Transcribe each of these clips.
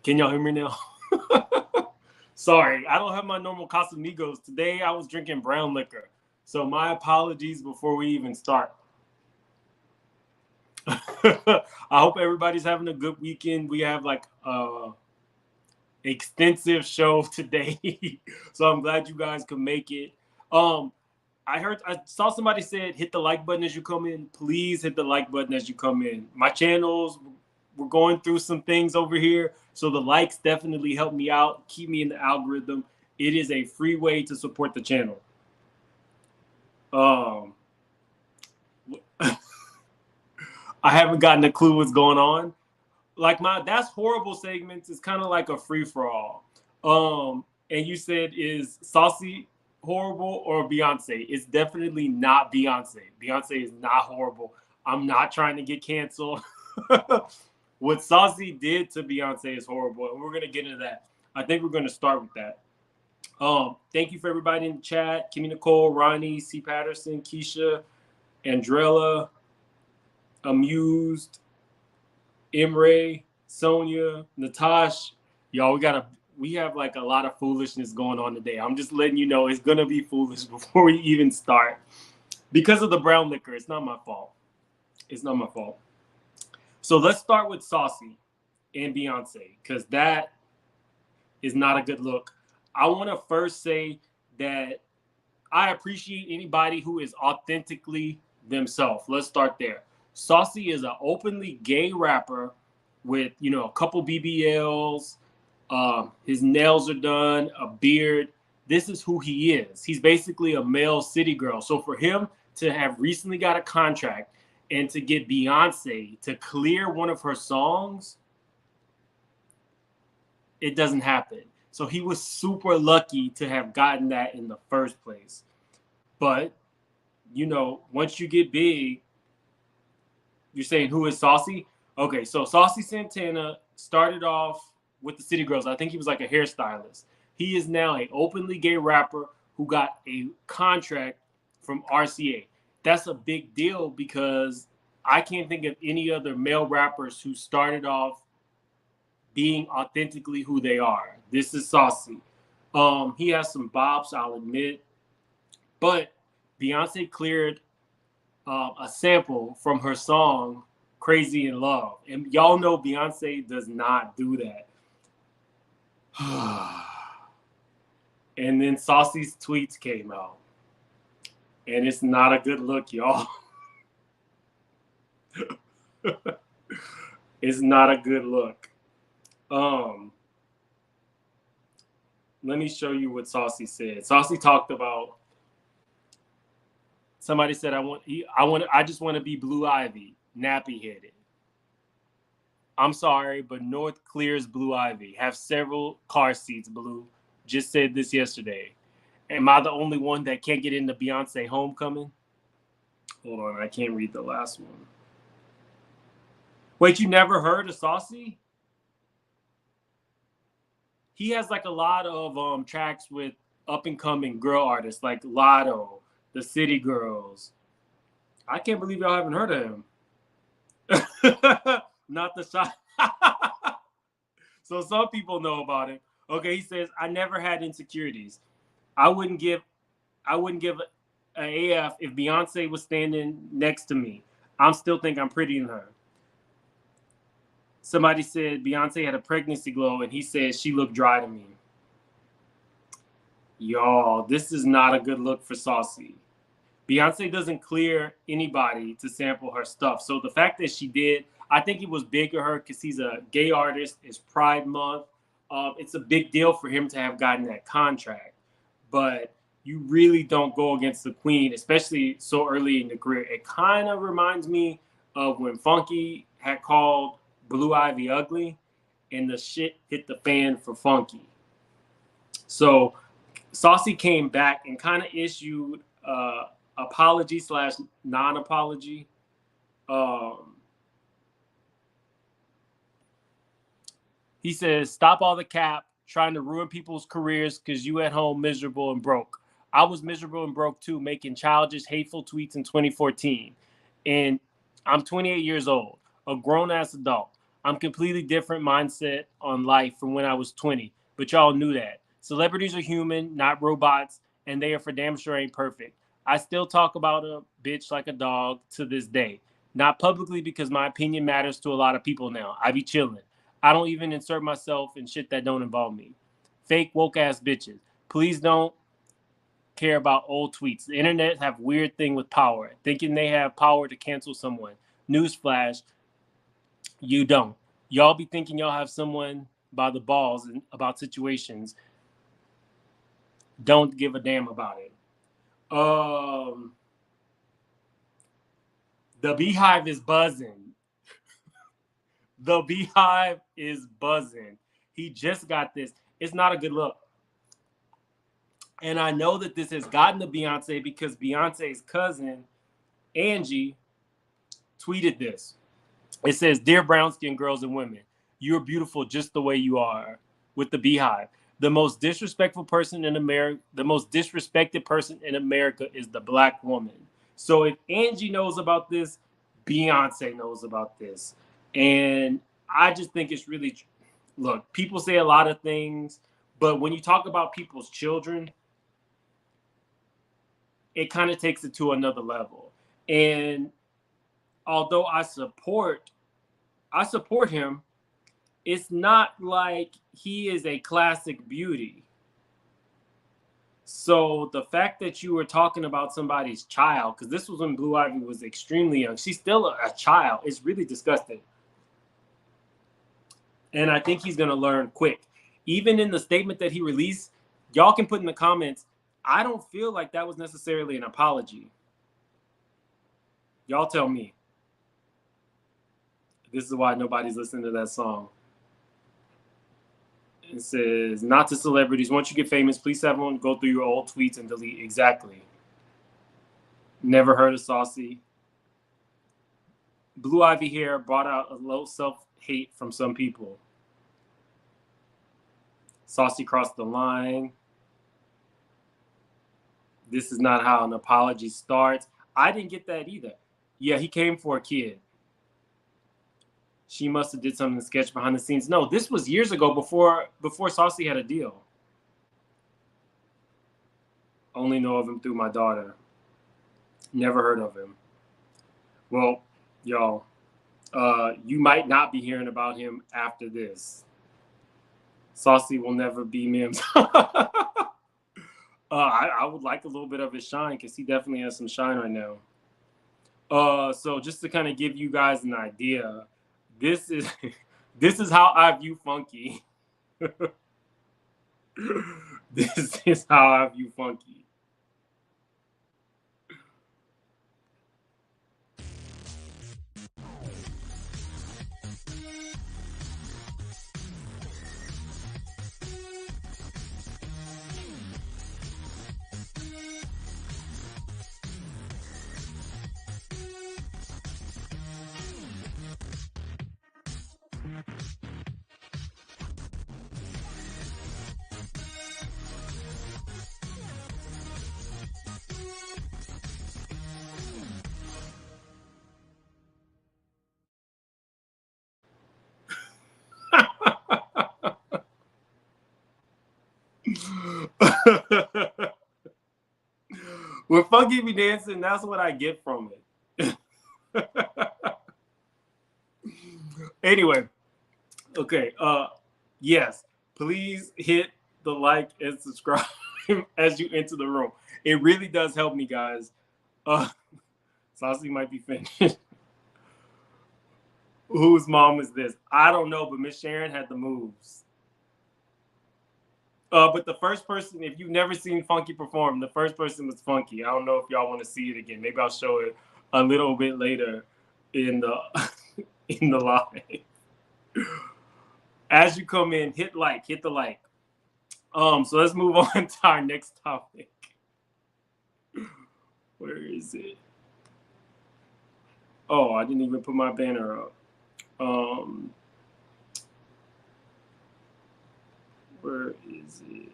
Can y'all hear me now? Sorry, I don't have my normal Casamigos. Today I was drinking brown liquor. So my apologies before we even start. I hope everybody's having a good weekend. We have like extensive show today. So I'm glad you guys could make it. I saw somebody said hit the like button as you come in. Please hit the like button as you come in. My channels, we're going through some things over here. So the likes definitely help me out, keep me in the algorithm. It is a free way to support the channel. I haven't gotten a clue what's going on. Like my That's Horrible segments is kind of like a free for all. And you said is Saucy horrible or Beyonce? It's definitely not Beyonce. Beyonce is not horrible. I'm not trying to get canceled. What Saucy did to Beyonce is horrible, and we're gonna get into that. I think we're gonna start with that. Thank you for everybody in the chat. Kimmy Nicole, Ronnie, C. Patterson, Keisha, Andrella, Amused, Imre, Sonia, Natash. Y'all, we have like a lot of foolishness going on today. I'm just letting you know it's gonna be foolish before we even start. Because of the brown liquor, it's not my fault. It's not my fault. So let's start with Saucy and Beyonce, because that is not a good look. I want to first say that I appreciate anybody who is authentically themselves. Let's start there. Saucy is an openly gay rapper with, a couple BBLs. His nails are done, a beard. This is who he is. He's basically a male city girl. So for him to have recently got a contract and to get Beyonce to clear one of her songs, it doesn't happen. So he was super lucky to have gotten that in the first place. But, once you get big, you're saying who is Saucy? Okay, so Saucy Santana started off with the City Girls. I think he was like a hairstylist. He is now an openly gay rapper who got a contract from RCA. That's a big deal because I can't think of any other male rappers who started off being authentically who they are. This is Saucy. He has some bops, I'll admit. But Beyonce cleared a sample from her song Crazy in Love. And y'all know Beyonce does not do that. And then Saucy's tweets came out. And it's not a good look, y'all. It's not a good look. Let me show you what Saucy said. Saucy talked about, somebody said, I just want to be Blue Ivy, nappy headed. I'm sorry, but North clears Blue Ivy. Have several car seats, Blue. Just said this yesterday. Am I the only one that can't get into Beyonce Homecoming? Hold on, I can't read the last one. Wait, you never heard of Saucy? He has like a lot of tracks with up and coming girl artists like Lotto, the City Girls. I can't believe y'all haven't heard of him. Not the shot. So some people know about him. Okay, he says, I never had insecurities. I wouldn't give an AF if Beyonce was standing next to me. I still think I'm pretty than her. Somebody said Beyonce had a pregnancy glow, and he said she looked dry to me. Y'all, this is not a good look for Saucy. Beyonce doesn't clear anybody to sample her stuff. So the fact that she did, I think it was big of her because he's a gay artist. It's Pride Month. It's a big deal for him to have gotten that contract. But you really don't go against the queen, especially so early in the career. It kind of reminds me of when Funky had called Blue Ivy ugly, and the shit hit the fan for Funky. So Saucy came back and kind of issued apology / non-apology. He says, stop all the cap, trying to ruin people's careers because you at home miserable and broke. I was miserable and broke too, making childish, hateful tweets in 2014. And I'm 28 years old, a grown-ass adult. I'm completely different mindset on life from when I was 20, but y'all knew that. Celebrities are human, not robots, and they are for damn sure ain't perfect. I still talk about a bitch like a dog to this day. Not publicly because my opinion matters to a lot of people now. I be chilling. I don't even insert myself in shit that don't involve me. Fake woke ass bitches. Please don't care about old tweets. The internet have weird thing with power, thinking they have power to cancel someone. Newsflash, you don't. Y'all be thinking y'all have someone by the balls about situations. Don't give a damn about it. The beehive is buzzing. The beehive is buzzing. He just got this. It's not a good look. And I know that this has gotten to Beyonce because Beyonce's cousin, Angie, tweeted this. It says, "Dear brown skinned girls and women, you're beautiful just the way you are," with the beehive. The most disrespectful person in America, the most disrespected person in America is the black woman. So if Angie knows about this, Beyonce knows about this. And I just think it's really, look, people say a lot of things, but when you talk about people's children, it kind of takes it to another level. And although I support him, it's not like he is a classic beauty. So the fact that you were talking about somebody's child, because this was when Blue Ivy was extremely young, she's still a child. It's really disgusting. And I think he's going to learn quick. Even in the statement that he released, y'all can put in the comments, I don't feel like that was necessarily an apology. Y'all tell me. This is why nobody's listening to that song. It says, not to celebrities. Once you get famous, please have one go through your old tweets and delete. Exactly. Never heard of Saucy. Blue Ivy here brought out a low self-hate from some people. Saucy crossed the line. This is not how an apology starts. I didn't get that either. Yeah, he came for a kid. She must have did something sketch behind the scenes. No, this was years ago before Saucy had a deal. Only know of him through my daughter. Never heard of him. Well, y'all, you might not be hearing about him after this. Saucy will never be Mims. I would like a little bit of his shine because he definitely has some shine right now. So just to kind of give you guys an idea, this is how I view Funky. This is how I view Funky. When Funky be dancing, that's what I get from it. Anyway, okay. Yes, please hit the like and subscribe as you enter the room. It really does help me, guys. Saucy might be finished. Whose mom is this? I don't know, but Miss Sharon had the moves. But the first person, if you've never seen Funky perform, the first person was Funky. I don't know if y'all want to see it again. Maybe I'll show it a little bit later in the in the live. As you come in, hit the like. So let's move on to our next topic. Where is it? Oh, I didn't even put my banner up. Where is it?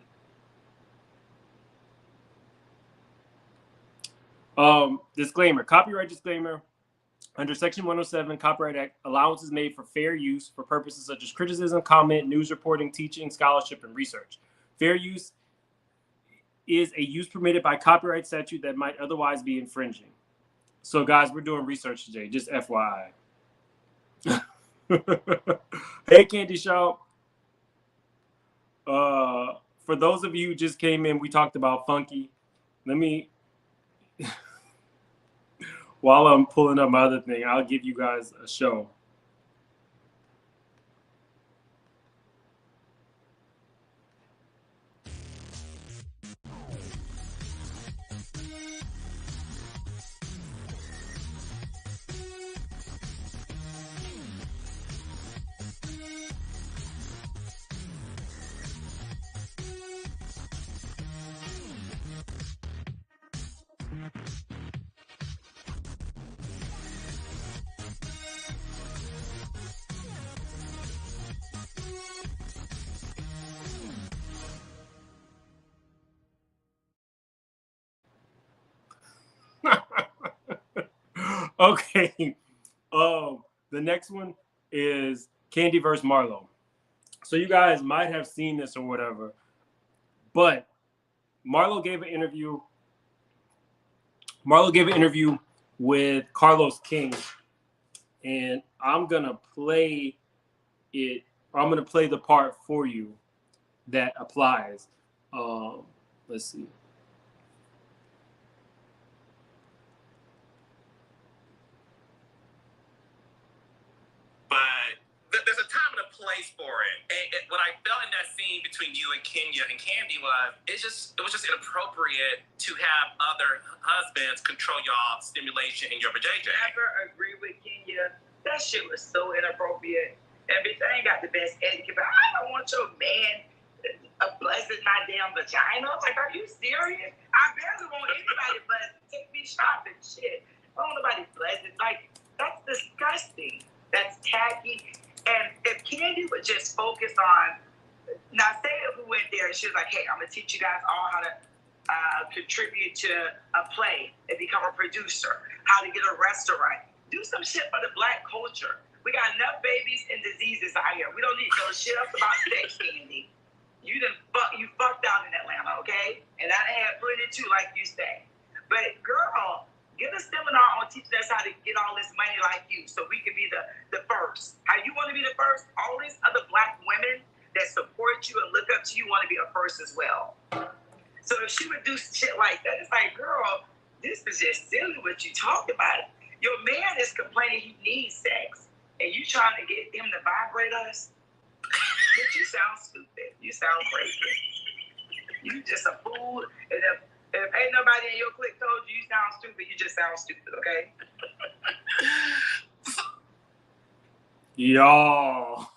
Disclaimer, copyright disclaimer. Under Section 107 Copyright Act, allowance is made for fair use for purposes such as criticism, comment, news reporting, teaching, scholarship, and research. Fair use is a use permitted by copyright statute that might otherwise be infringing. So, guys, we're doing research today, just FYI. Hey, Kandi Shaw. For those of you who just came in, we talked about Funky. Let me, while I'm pulling up my other thing, I'll give you guys a show. Okay. The next one is Kandi versus Marlo. So you guys might have seen this or whatever, but Marlo gave an interview. Marlo gave an interview with Carlos King, and I'm gonna play it. I'm gonna play the part for you that applies. Let's see. But there's a time and a place for it. And what I felt in that scene between you and Kenya and Kandi was it was just inappropriate to have other husbands control y'all stimulation in your vajayjay. I never agree with Kenya. That shit was so inappropriate. And bitch, I ain't got the best etiquette, but I don't want your man blessing my damn vagina. Like, are you serious? I barely want anybody blessed. Take me shopping, shit. I don't want nobody blessed. Like, that's disgusting. That's tacky. And if Kandi would just focus on, now say who went there and she was like, hey, I'm going to teach you guys all how to contribute to a play and become a producer, how to get a restaurant. Do some shit for the Black culture. We got enough babies and diseases out here. We don't need no shit else about sex, Kandi. You fucked out in Atlanta, okay? And I had plenty too, like you say. But girl, get a seminar on teaching us how to get all this money like you, so we can be the first. How you want to be the first? All these other Black women that support you and look up to you want to be a first as well. So if she would do shit like that, it's like, girl, this is just silly what you talk about. Your man is complaining he needs sex, and you trying to get him to vibrate us? Bitch, you sound stupid. You sound crazy. You just a fool. And if ain't nobody in your clique told you sound stupid, you just sound stupid, okay? Y'all.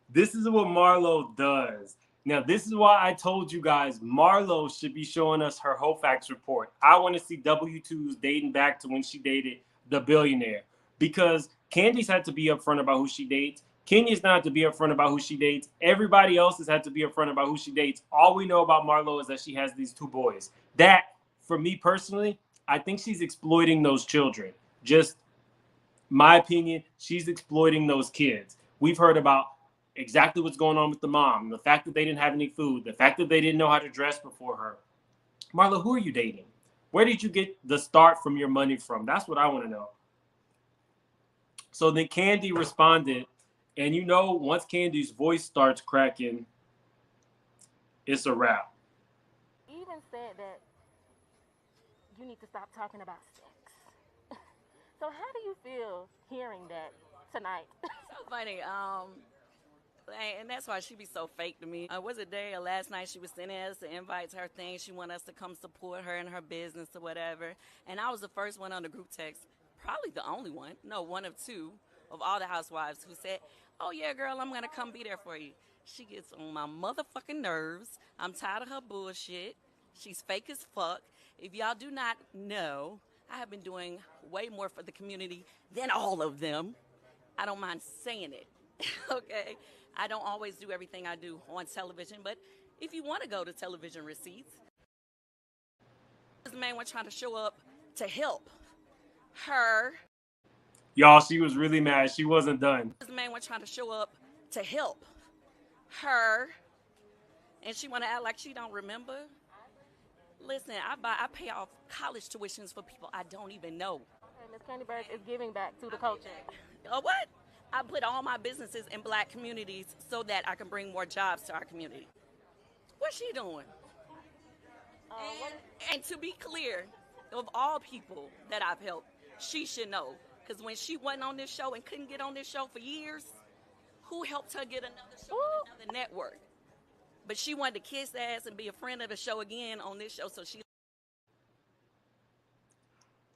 This is what Marlo does. Now, this is why I told you guys Marlo should be showing us her Hofax report. I want to see W-2s dating back to when she dated the billionaire. Because Kandi's had to be upfront about who she dates. Kenya's not to be upfront about who she dates. Everybody else has had to be upfront about who she dates. All we know about Marlo is that she has these two boys. That, for me personally, I think she's exploiting those children. Just my opinion, she's exploiting those kids. We've heard about exactly what's going on with the mom, the fact that they didn't have any food, the fact that they didn't know how to dress before her. Marlo, who are you dating? Where did you get the start from your money from? That's what I want to know. So then Kandi responded, and you know, once Kandi's voice starts cracking, it's a wrap. Even said that you need to stop talking about sex. So how do you feel hearing that tonight? So funny. And that's why she be so fake to me. Was it day or last night she was sending us the invites, her thing. She wanted us to come support her in her business or whatever. And I was the first one on the group text, probably the only one. No, one of two of all the housewives who said, oh, yeah, girl, I'm going to come be there for you. She gets on my motherfucking nerves. I'm tired of her bullshit. She's fake as fuck. If y'all do not know, I have been doing way more for the community than all of them. I don't mind saying it, okay? I don't always do everything I do on television, but if you want to go to television receipts, this man was trying to show up to help. her. Y'all, she was really mad. She wasn't done. This man was trying to show up to help her, and she want to act like she don't remember. Listen, I pay off college tuitions for people I don't even know. Okay, Miss Kandi Burke is giving back to the culture. What? I put all my businesses in black communities so that I can bring more jobs to our community. What's she doing? And to be clear, of all people that I've helped, she should know. Because when she wasn't on this show and couldn't get on this show for years, who helped her get another show on another network? But she wanted to kiss ass and be a friend of the show again on this show, so she...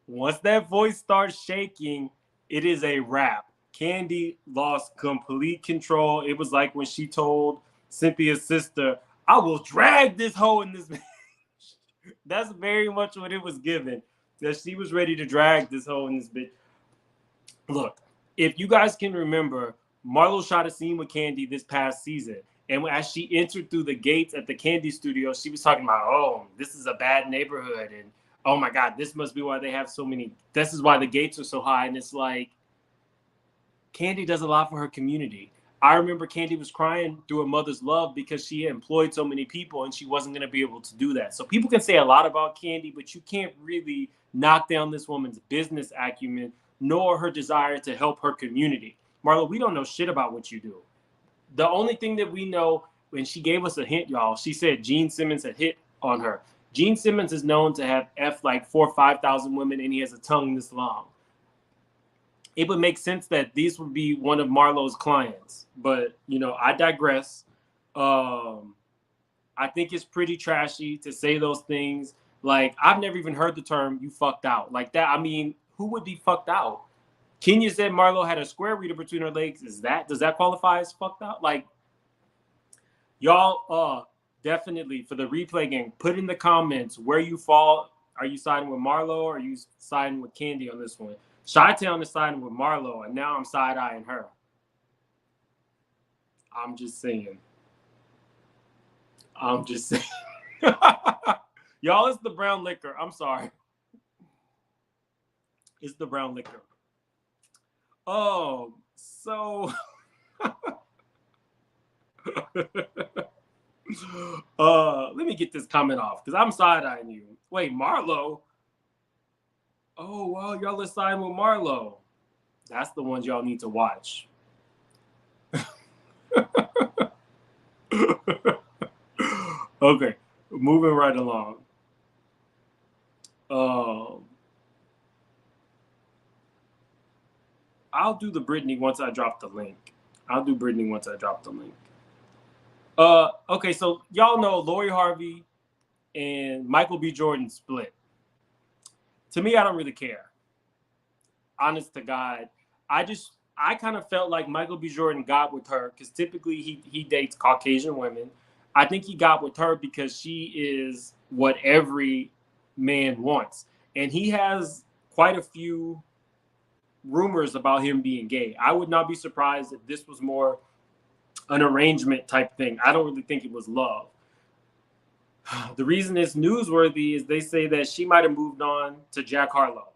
Once that voice starts shaking, it is a wrap. Kandi lost complete control. It was like when she told Cynthia's sister, I will drag this hoe in this. That's very much what it was given. That she was ready to drag this hoe in this bitch. Look, if you guys can remember, Marlo shot a scene with Kandi this past season. And as she entered through the gates at the Kandi studio, she was talking about, oh, this is a bad neighborhood. And oh my God, this must be why they have so many. This is why the gates are so high. And it's like, Kandi does a lot for her community. I remember Kandi was crying through her mother's love because she had employed so many people and she wasn't going to be able to do that. So people can say a lot about Kandi, but you can't really knock down this woman's business acumen nor her desire to help her community. Marlo, we don't know shit about what you do. The only thing that we know, when she gave us a hint, y'all, she said Gene Simmons had hit on her. Gene Simmons is known to have F like 4,000 or 5,000 women, and he has a tongue this long. It would make sense that these would be one of Marlo's clients. But, you know, I digress. I think it's pretty trashy to say those things. Like, I've never even heard the term, you fucked out. Like that, I mean, who would be fucked out? Kenya said Marlo had a square reader between her legs. Does that qualify as fucked out? Like, y'all, definitely for the replay game, put in the comments where you fall. Are you siding with Marlo or are you siding with Kandi on this one? Chi-Town is siding with Marlo, and now I'm side-eyeing her. I'm just saying. Y'all, it's the brown liquor. I'm sorry. It's the brown liquor. Oh, so let me get this comment off because I'm side-eyeing you. Wait, Marlo? Oh, wow, y'all are siding with Marlo. That's the ones y'all need to watch. Okay, moving right along. I'll do the Britney once I drop the link. Okay, so y'all know Lori Harvey and Michael B. Jordan split. To me, I don't really care. Honest to God. I kind of felt like Michael B. Jordan got with her because typically he dates Caucasian women. I think he got with her because she is what every man wants. And he has quite a few rumors about him being gay. I would not be surprised if this was more an arrangement type thing. I don't really think it was love. The reason it's newsworthy is they say that she might have moved on to Jack Harlow.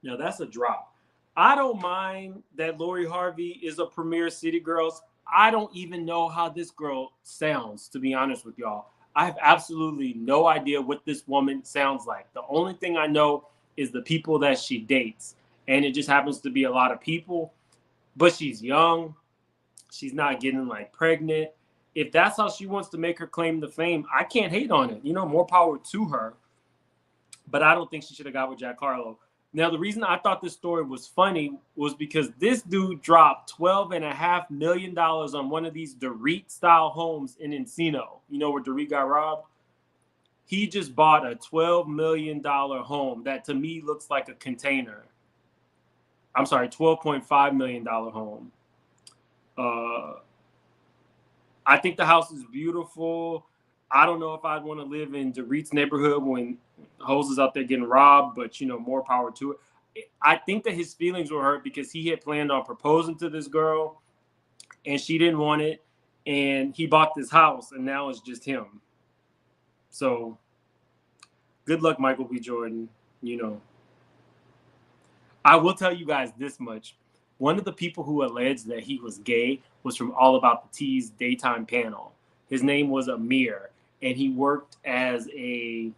Now, that's a drop. I don't mind that Lori Harvey is a premier City Girls. I don't even know how this girl sounds, to be honest with y'all. I have absolutely no idea what this woman sounds like. The only thing I know is the people that she dates. And it just happens to be a lot of people. But she's young. She's not getting like pregnant. If that's how she wants to make her claim to fame, I can't hate on it. You know, more power to her. But I don't think she should have got with Jack Harlow. Now, the reason I thought this story was funny was because this dude dropped $12.5 million on one of these Dorit-style homes in Encino. You know where Dorit got robbed? He just bought a $12 million home that to me looks like a container. I'm sorry, $12.5 million home. I think the house is beautiful. I don't know if I'd want to live in Dorit's neighborhood when hoes is out there getting robbed, but, you know, more power to it. I think that his feelings were hurt because he had planned on proposing to this girl and she didn't want it. And he bought this house and now it's just him. So good luck, Michael B. Jordan. you know. I will tell you guys this much. One of the people who alleged that he was gay was from All About the T's daytime panel. His name was Amir, and he worked as a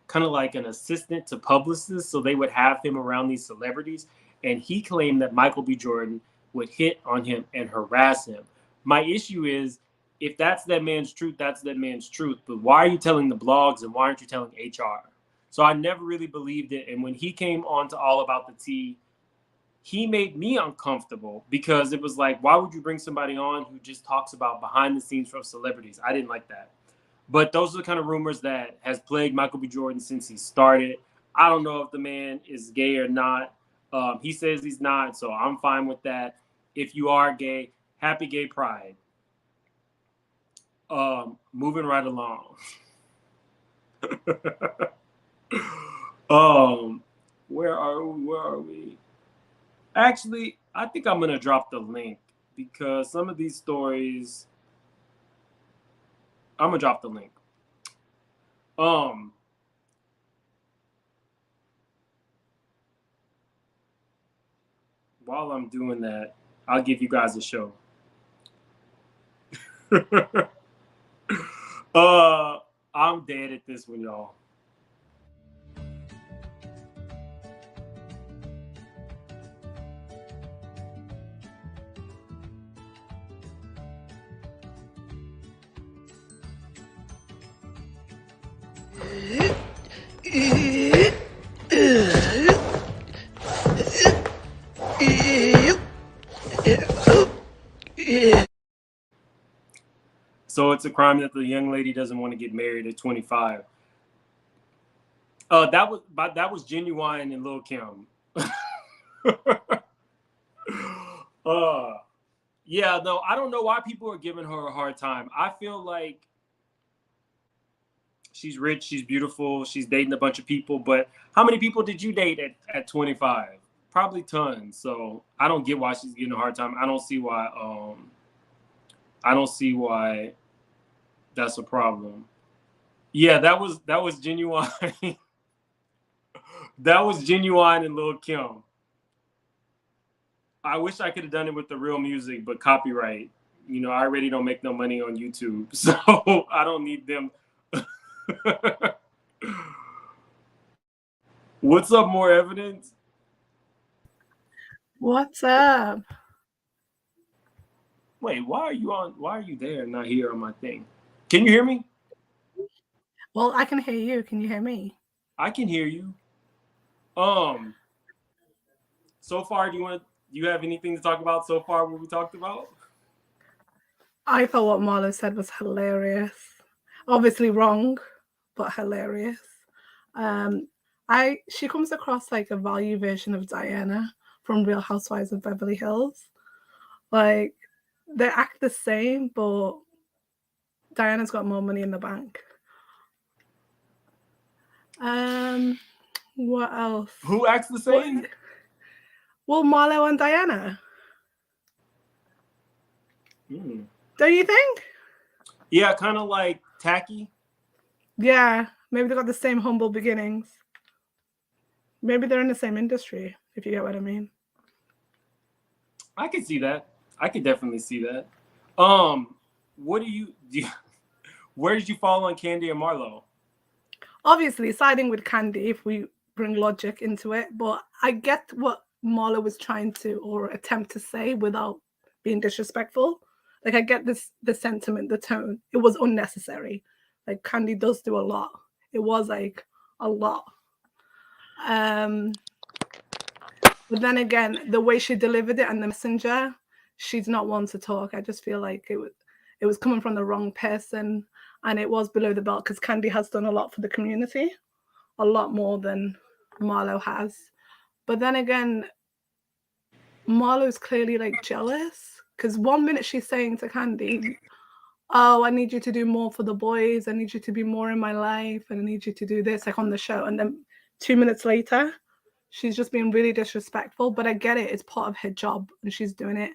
kind of like an assistant to publicists, so they would have him around these celebrities, and he claimed that Michael B. Jordan would hit on him and harass him. My issue is, if that's that man's truth, that's that man's truth, but why are you telling the blogs and why aren't you telling HR? So I never really believed it, and when he came on to All About the Tea, he made me uncomfortable because it was like, why would you bring somebody on who just talks about behind the scenes from celebrities? I didn't like that. But those are the kind of rumors that has plagued Michael B. Jordan since he started. I don't know if the man is gay or not. He says he's not, so I'm fine with that. If you are gay, happy gay pride. Moving right along. Where are we? Actually, I think I'm gonna drop the link because some of these stories, I'm gonna drop the link. While I'm doing that, I'll give you guys a show. I'm dead at this one, y'all. So it's a crime that the young lady doesn't want to get married at 25. That was Genuine and Lil Kim. Yeah, no, I don't know why people are giving her a hard time. I feel like she's rich, she's beautiful, she's dating a bunch of people, but how many people did you date at 25? Probably tons. So I don't get why she's getting a hard time. I don't see why that's a problem. Yeah, that was Genuine. That was Genuine and Lil Kim. I wish I could have done it with the real music, but copyright. You know, I already don't make no money on YouTube, so I don't need them. What's up, More Evidence? What's up? Wait, why are you there and not here on my thing? Can you hear me? Well, I can hear you. Can you hear me? I can hear you. So far, do you have anything to talk about so far what we talked about? I thought what Marlo said was hilarious. Obviously wrong, but hilarious. She comes across like a value version of Diana from Real Housewives of Beverly Hills. Like, they act the same, but Diana's got more money in the bank. What else? Who acts the same? Well, Marlo and Diana. Don't you think? Yeah, kind of like tacky. Yeah, maybe they got the same humble beginnings. Maybe they're in the same industry, if you get what I mean. I could see that. I could definitely see that. What do you where did you fall on Kandi and Marlo? Obviously, siding with Kandi if we bring logic into it, but I get what Marlo was trying to or attempt to say without being disrespectful. Like, I get the sentiment, the tone. It was unnecessary. Like, Kandi does do a lot. It was like a lot. But then again, the way she delivered it and the messenger, she's not one to talk. I just feel like it was coming from the wrong person, and it was below the belt because Kandi has done a lot for the community, a lot more than Marlo has. But then again, Marlo's clearly like jealous because 1 minute she's saying to Kandi, oh, I need you to do more for the boys. I need you to be more in my life. And I need you to do this, like on the show. And then 2 minutes later, she's just being really disrespectful. But I get it. It's part of her job. And she's doing it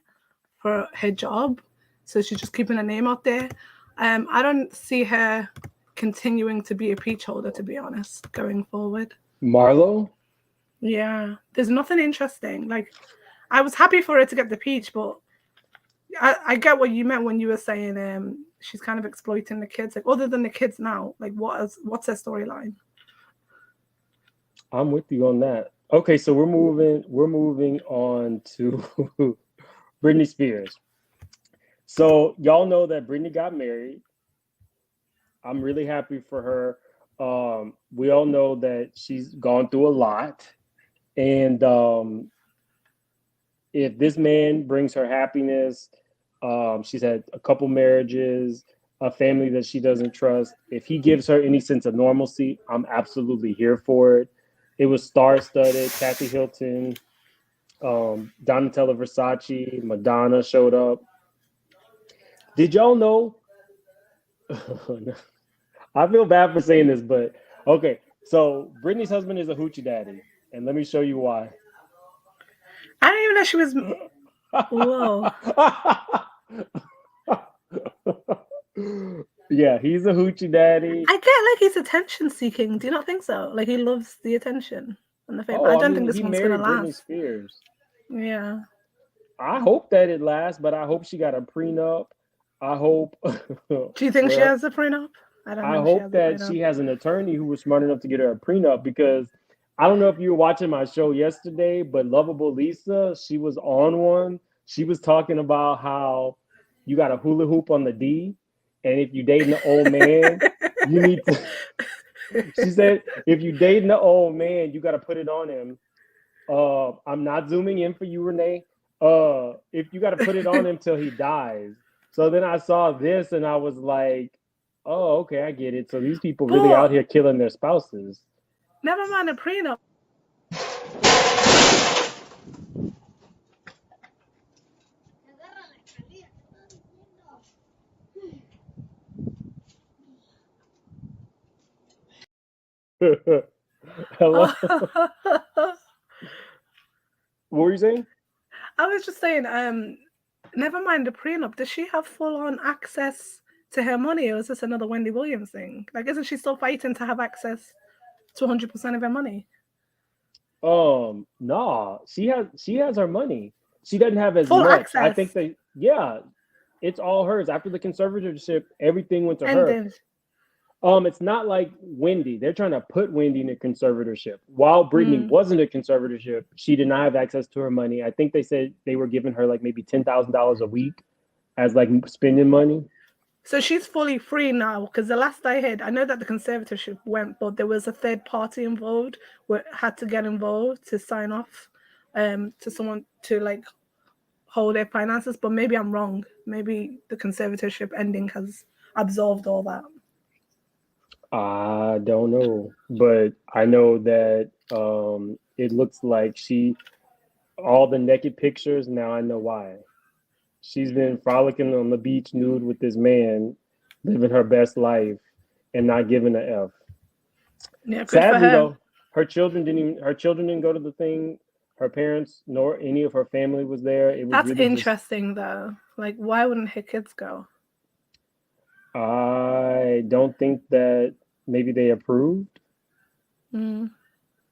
for her job. So she's just keeping her name out there. I don't see her continuing to be a peach holder, to be honest, going forward. Marlo? Yeah, there's nothing interesting. Like, I was happy for her to get the peach, but I get what you meant when you were saying she's kind of exploiting the kids. Like, other than the kids now, like what's their storyline? I'm with you on that. Okay, so we're moving on to Britney Spears. So y'all know that Britney got married. I'm really happy for her. We all know that she's gone through a lot. And if this man brings her happiness, she's had a couple marriages, a family that she doesn't trust. If he gives her any sense of normalcy, I'm absolutely here for it. It was star-studded. Kathy Hilton, Donatella Versace, Madonna showed up. Did y'all know? I feel bad for saying this, but okay. So Britney's husband is a hoochie daddy, and let me show you why. I didn't even know she was. Whoa. Yeah, he's a hoochie daddy. I get like he's attention seeking. Do you not think so? Like he loves the attention and the fame. I don't think this he one's gonna married Britney last. Spears. Yeah. I hope that it lasts, but I hope she got a prenup. I hope. Do you think she has a prenup? I hope that she has an attorney who was smart enough to get her a prenup, because I don't know if you were watching my show yesterday, but Lovable Lisa, she was on one. She was talking about how you got a hula hoop on the D, and if you dating an old man, you need to. She said, if you dating an old man, you got to put it on him. I'm not zooming in for you, Renee. If you got to put it on him till he dies. So then I saw this and I was like, oh, okay, I get it. So these people really out here killing their spouses. Never mind a prenup. Hello? What were you saying? I was just saying, never mind the prenup. Does she have full-on access to her money, or is this another Wendy Williams thing? Like, isn't she still fighting to have access to 100% of her money? No, she has her money. She doesn't have as full much. Access. I think it's all hers. After the conservatorship, everything went to her. It's not like Wendy. They're trying to put Wendy in a conservatorship. While Britney wasn't a conservatorship, she did not have access to her money. I think they said they were giving her like maybe $10,000 a week as like spending money. So she's fully free now, because the last I heard, I know that the conservatorship went, but there was a third party involved who had to get involved to sign off to someone to like hold their finances. But maybe I'm wrong. Maybe the conservatorship ending has absolved all that. I don't know, but I know that it looks like all the naked pictures, now I know why. She's been frolicking on the beach nude with this man, living her best life and not giving a F. Yeah, sadly though, her children didn't go to the thing. Her parents nor any of her family was there. It was That's really interesting though. Like, why wouldn't her kids go? I don't think that maybe they approved. I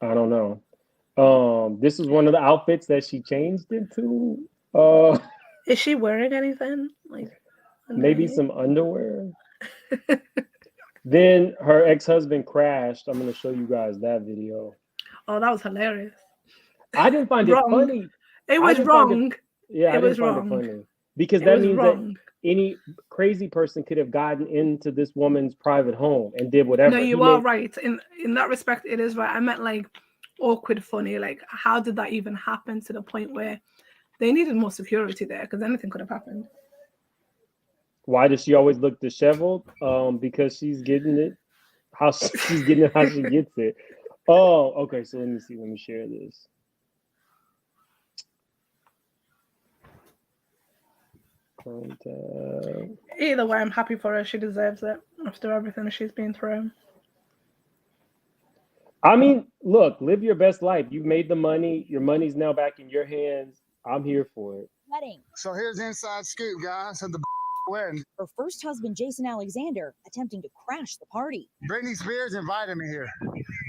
don't know. This is one of the outfits that she changed into. Is she wearing anything? Like maybe some underwear. Then her ex-husband crashed. I'm going to show you guys that video. Oh, that was hilarious. I didn't find it funny. It was wrong. I didn't find it funny. Because that means that any crazy person could have gotten into this woman's private home and did whatever. No, you are right. In that respect, it is right. I meant like awkward funny. Like, how did that even happen to the point where they needed more security there? Because anything could have happened. Why does she always look disheveled? Because she's getting it how she gets it. Oh, okay. So let me see. Let me share this. Either way, I'm happy for her. She deserves it after everything she's been through. I mean, look, live your best life. You've made the money. Your money's now back in your hands. I'm here for it. So here's the inside scoop, guys. So the wedding. Her first husband, Jason Alexander, attempting to crash the party. Britney Spears invited me here.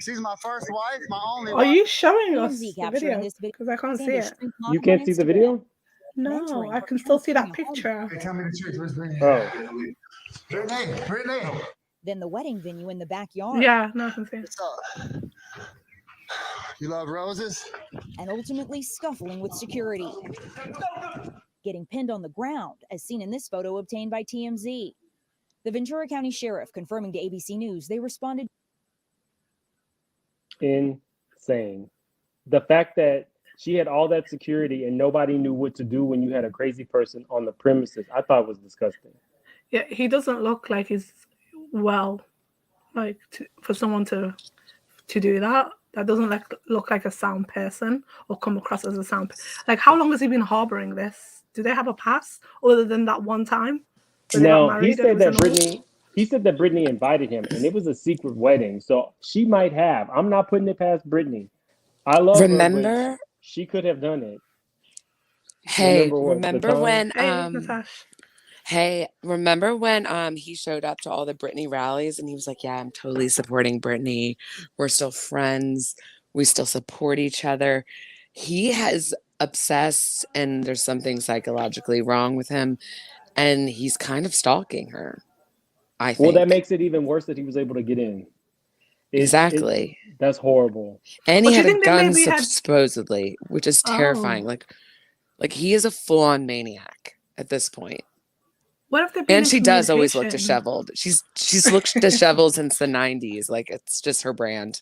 She's my first wife, my only Are wife. you showing us TMZ the capturing video? this video. Because I can't see it. You can't see the video? No, mentoring I her can still see that California picture. Hey, tell me the truth. Where's Britney? Oh. Britney. Then the wedding venue in the backyard. Yeah, no, I can see it. What's up? You love roses? And ultimately scuffling with security. Getting pinned on the ground, as seen in this photo obtained by TMZ. The Ventura County Sheriff confirming to ABC News they responded. Insane. The fact that she had all that security and nobody knew what to do when you had a crazy person on the premises, I thought was disgusting. Yeah, he doesn't look like he's well, like for someone to do that. That doesn't look like a sound person or come across as a sound. Like, how long has he been harboring this? Do they have a past other than that one time? Now he said that Britney invited him, and it was a secret wedding. So she might have. I'm not putting it past Britney. I love her, but she could have done it. Hey, remember when he showed up to all the Britney rallies and he was like, yeah, I'm totally supporting Britney. We're still friends. We still support each other. He has obsessed and there's something psychologically wrong with him. And he's kind of stalking her, I think. Well, that makes it even worse that he was able to get in. Exactly. That's horrible. And he had a gun supposedly, which is terrifying. Like he is a full-on maniac at this point. What if and she does always look disheveled. She's looked disheveled since the 90s. Like it's just her brand.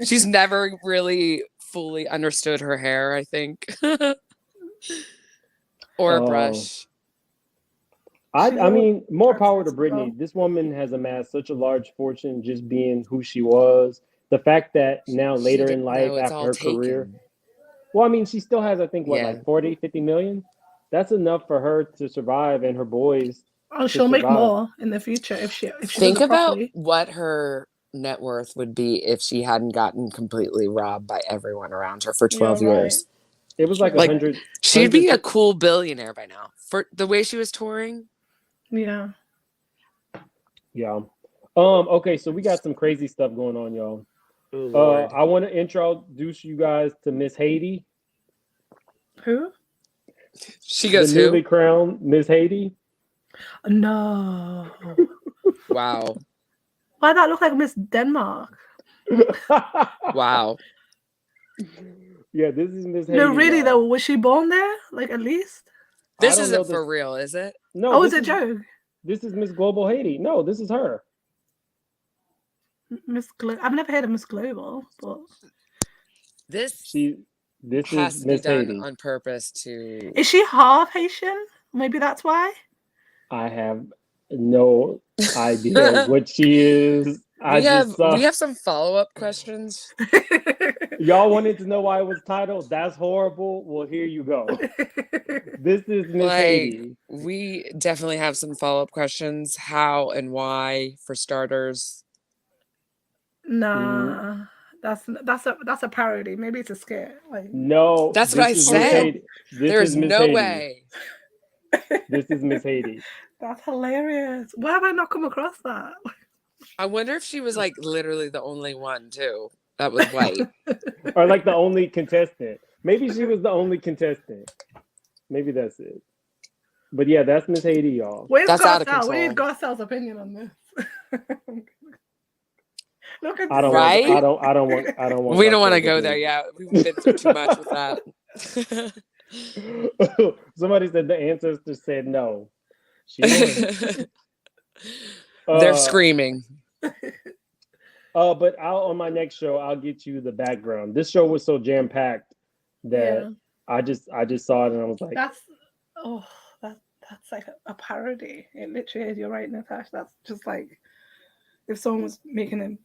She's never really fully understood her hair, I think. Or a brush. I mean, more power to Britney. This woman has amassed such a large fortune just being who she was. The fact that now later in life, after her career, well, I mean, she still has, I think, like 40, 50 million? That's enough for her to survive and her boys. Oh, she'll make more in the future if she think about what her net worth would be if she hadn't gotten completely robbed by everyone around her for 12 years. It was like 100. She'd be a cool billionaire by now for the way she was touring. Yeah. Okay, so we got some crazy stuff going on, y'all. I want to introduce you guys to Miss Haiti. Who? She goes the newly crowned Miss Haiti. No. Wow. Why that look like Miss Denmark? Wow. Yeah, this is Miss Haiti. No, really though, was she born there? Like at least? This isn't for real, is it? No. Oh, it's a joke. This is Miss Global Haiti. No, this is her. I've never heard of Miss Global, but this has is to be Miss done Haiti on purpose to. Is she half Haitian? Maybe that's why. I have no idea what she is. We have some follow-up questions. Y'all wanted to know why it was titled "That's Horrible"? Well, here you go. This is Miss Haiti. We definitely have some follow-up questions. How and why, for starters? Nah, that's a parody. Maybe it's a skit. Like no, that's what I said. There's no way. This is Miss Haiti. That's hilarious. Why have I not come across that? I wonder if she was like literally the only one too that was white, or like the only contestant. Maybe she was the only contestant. Maybe that's it. But yeah, that's Miss Haiti, y'all. That's out of control. We need Garcelle's opinion on this. Look at I don't want. We don't want to go there yet. We've been through too much with that. Somebody said the ancestors said no. They're screaming. But on my next show, I'll get you the background. This show was so jam packed that I just saw it and I was like, that's like a parody. It literally is. You're right, Natasha. That's just like if someone was making them.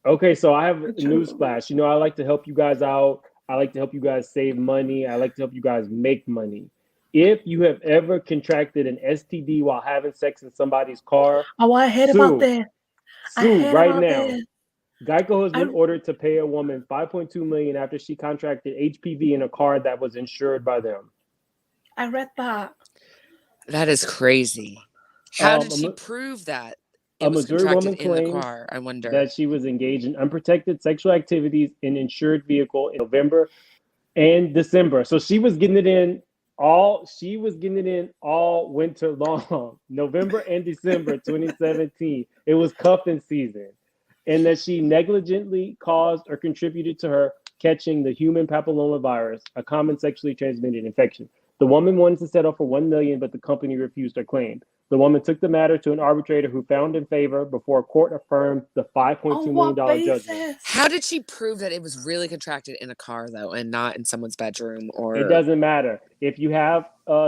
Okay, so I have a newsflash. You know, I like to help you guys out. I like to help you guys save money. I like to help you guys make money. If you have ever contracted an STD while having sex in somebody's car, I heard about this. Sue right now. This. Geico has been ordered to pay a woman $5.2 million after she contracted HPV in a car that was insured by them. I read that. That is crazy. How did she prove that it was Missouri contracted woman in the claims car? I wonder. that she was engaged in unprotected sexual activities in insured vehicle in November and December. So she was getting it in all winter long, November and December 2017. It was cuffing season. And that she negligently caused or contributed to her catching the human papillomavirus, a common sexually transmitted infection. The woman wanted to settle for $1 million, but the company refused her claim. The woman took the matter to an arbitrator who found in favor before a court affirmed the $5.2 million judgment. How did she prove that it was really contracted in a car, though, and not in someone's bedroom? Or it doesn't matter. If you have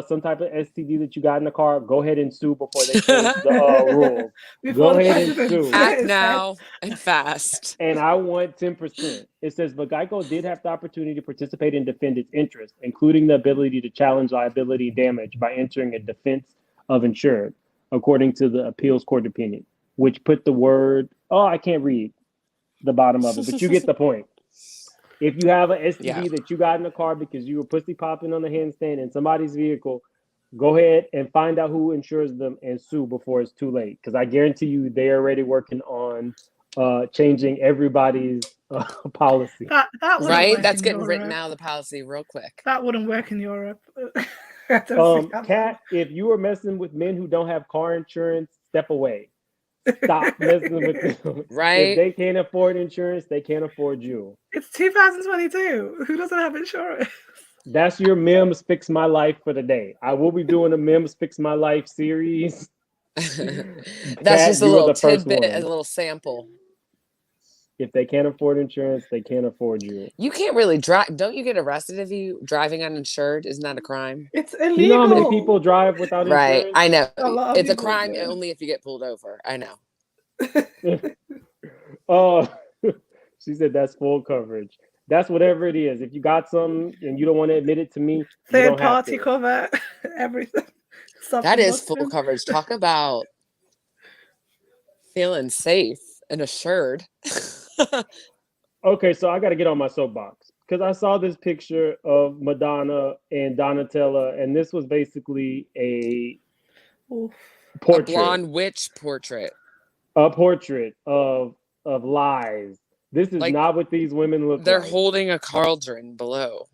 some type of STD that you got in the car, go ahead and sue before they change the rules. Go ahead and sue. Act now and fast. And I want 10%. It says, but Geico did have the opportunity to participate in defend its interest, including the ability to challenge liability damage by entering a defense of insured, according to the appeals court opinion, which put the word, I can't read the bottom of it, but you get the point. If you have an STD that you got in the car because you were pussy popping on the handstand in somebody's vehicle, go ahead and find out who insures them and sue before it's too late. Because I guarantee you they're already working on changing everybody's policy. That right? That's getting written out of the policy real quick. That wouldn't work in Europe. Kat, if you are messing with men who don't have car insurance, step away. Stop messing with them. Right? If they can't afford insurance, they can't afford you. It's 2022. Who doesn't have insurance? That's your Mims Fix My Life for the day. I will be doing a Mims Fix My Life series. That's just a little tidbit, a little sample. If they can't afford insurance, they can't afford you. You can't really drive. Don't you get arrested if you driving uninsured? Isn't that a crime? It's illegal. You know how many people drive without insurance? Right, I know. It's a crime only if you get pulled over. I know. She said that's full coverage. That's whatever it is. If you got something and you don't want to admit it to me, third party cover, everything. That is full coverage. Talk about feeling safe and assured. Okay, so I got to get on my soapbox because I saw this picture of Madonna and Donatella, and this was basically a portrait, a blonde witch portrait, a portrait of lies. This is not what these women look like. They're holding a cauldron below.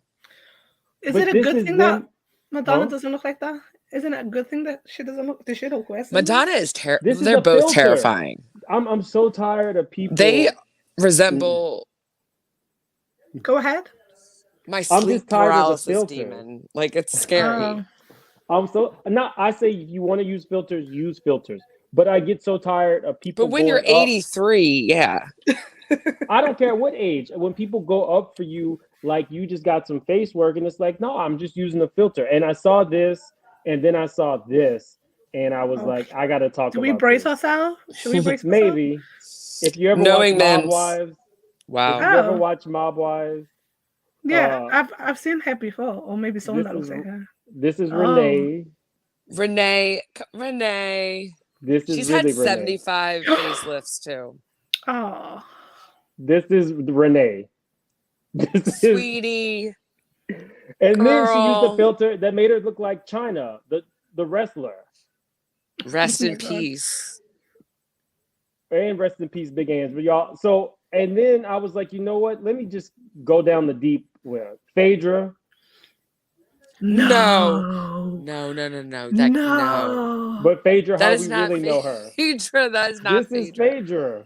Is it a good thing that Madonna doesn't look like that? Isn't it a good thing that she doesn't look? Does she look worse? Madonna is terrible. They're both terrifying. I'm so tired of people. They resemble. Go ahead. My sleep paralysis demon. Like, it's scary. I say you want to use filters. But I get so tired of people. But when you're 83, yeah. I don't care what age. When people go up for you, like you just got some face work, and it's like, no, I'm just using a filter. And I saw this, and then I saw this, and I was like, I got to talk about Do we brace ourselves? Should we brace Maybe. If you ever watch Mob Wives. Wow. If you ever watch Mob Wives. Yeah, I've seen her before. Or maybe someone that looks like her. This is Renee. Renee. She's had 75 facelifts too. Oh. This is Renee. Sweetie. And then she used a filter that made her look like China, the wrestler. Rest in peace. And rest in peace, Big Hands. But y'all, so, and then I was like, you know what? Let me just go down the deep well. Phaedra. No. But Phaedra, how we really know her. Phaedra, that is not This is Phaedra.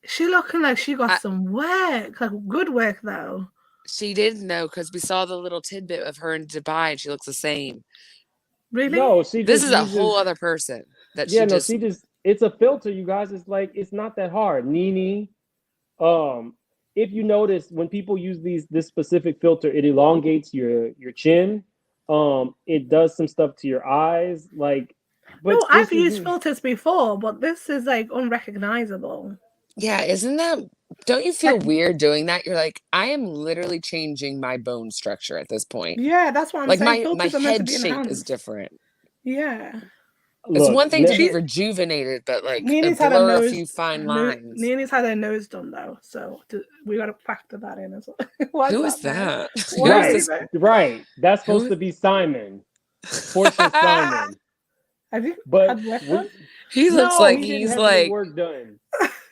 She looking like she got some work, like good work though. She didn't know because we saw the little tidbit of her in Dubai and she looks the same. Really? No, this is a whole other person. It's a filter, you guys. It's like, it's not that hard. Nene. If you notice, when people use this specific filter, it elongates your chin. It does some stuff to your eyes. Like, but no, I've used filters before, but this is like unrecognizable. Yeah, don't you feel weird doing that? You're like, I am literally changing my bone structure at this point. Yeah, that's what I'm saying. Like my head shape is different. Yeah. It's one thing to be rejuvenated, but like blur a few fine lines. Nene's had her nose done though, so we got to factor that in as well. Who is that? Right. That's supposed to be Simon. Portia Simon. Have you But had work done? He looks no, like he didn't he's have any like work done.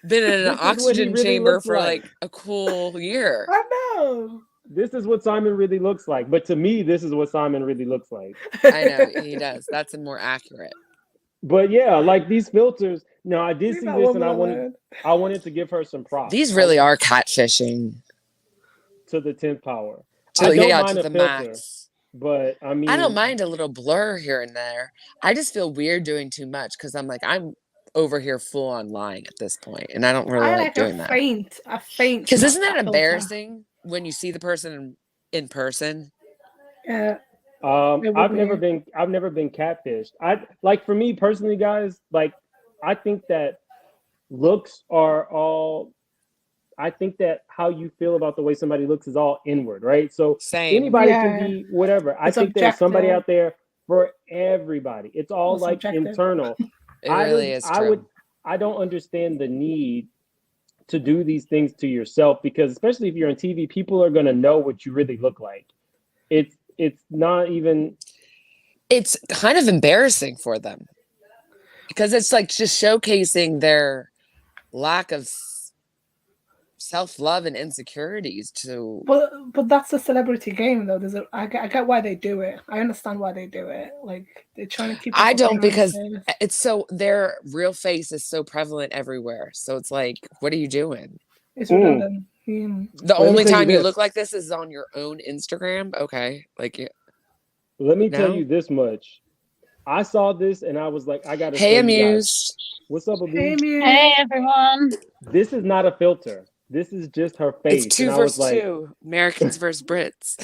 been in an This is what he oxygen really chamber looks for like. like a cool year. I know. This is what Simon really looks like. But to me, this is what Simon really looks like. I know he does. That's a more accurate. But yeah, like these filters. No, I did Leave see that this, and woman I wanted to give her some props. These really are catfishing. To the 10th power. To, I don't yeah, mind to a the filter, max. but I mean, I don't mind a little blur here and there. I just feel weird doing too much because I'm like, I'm over here full on lying at this point, and I don't really I like doing a that. faint. Because isn't that filter. embarrassing when you see the person in person? Yeah. I've never been catfished. For me personally, guys, like I think that looks are all. I think that how you feel about the way somebody looks is all inward, right? So Same. anybody can be whatever. I think there's somebody out there for everybody. It's all like internal. It really is true. I don't understand the need to do these things to yourself because especially if you're on TV, people are gonna know what you really look like. It's not even. It's kind of embarrassing for them because it's like just showcasing their lack of self-love and insecurities to. But that's a celebrity game though. I get why they do it. I understand why they do it. Like they're trying to keep. I don't because it's so their real face is so prevalent everywhere. So it's like, what are you doing? It's redundant. The only time you look like this is on your own Instagram. Okay, like. Let me tell you this much. I saw this and I was like, I gotta. Hey, Amuse. What's up, Amuse? Hey, Amuse. Hey, everyone. This is not a filter. This is just her face. It's 2 versus 2. Americans versus Brits.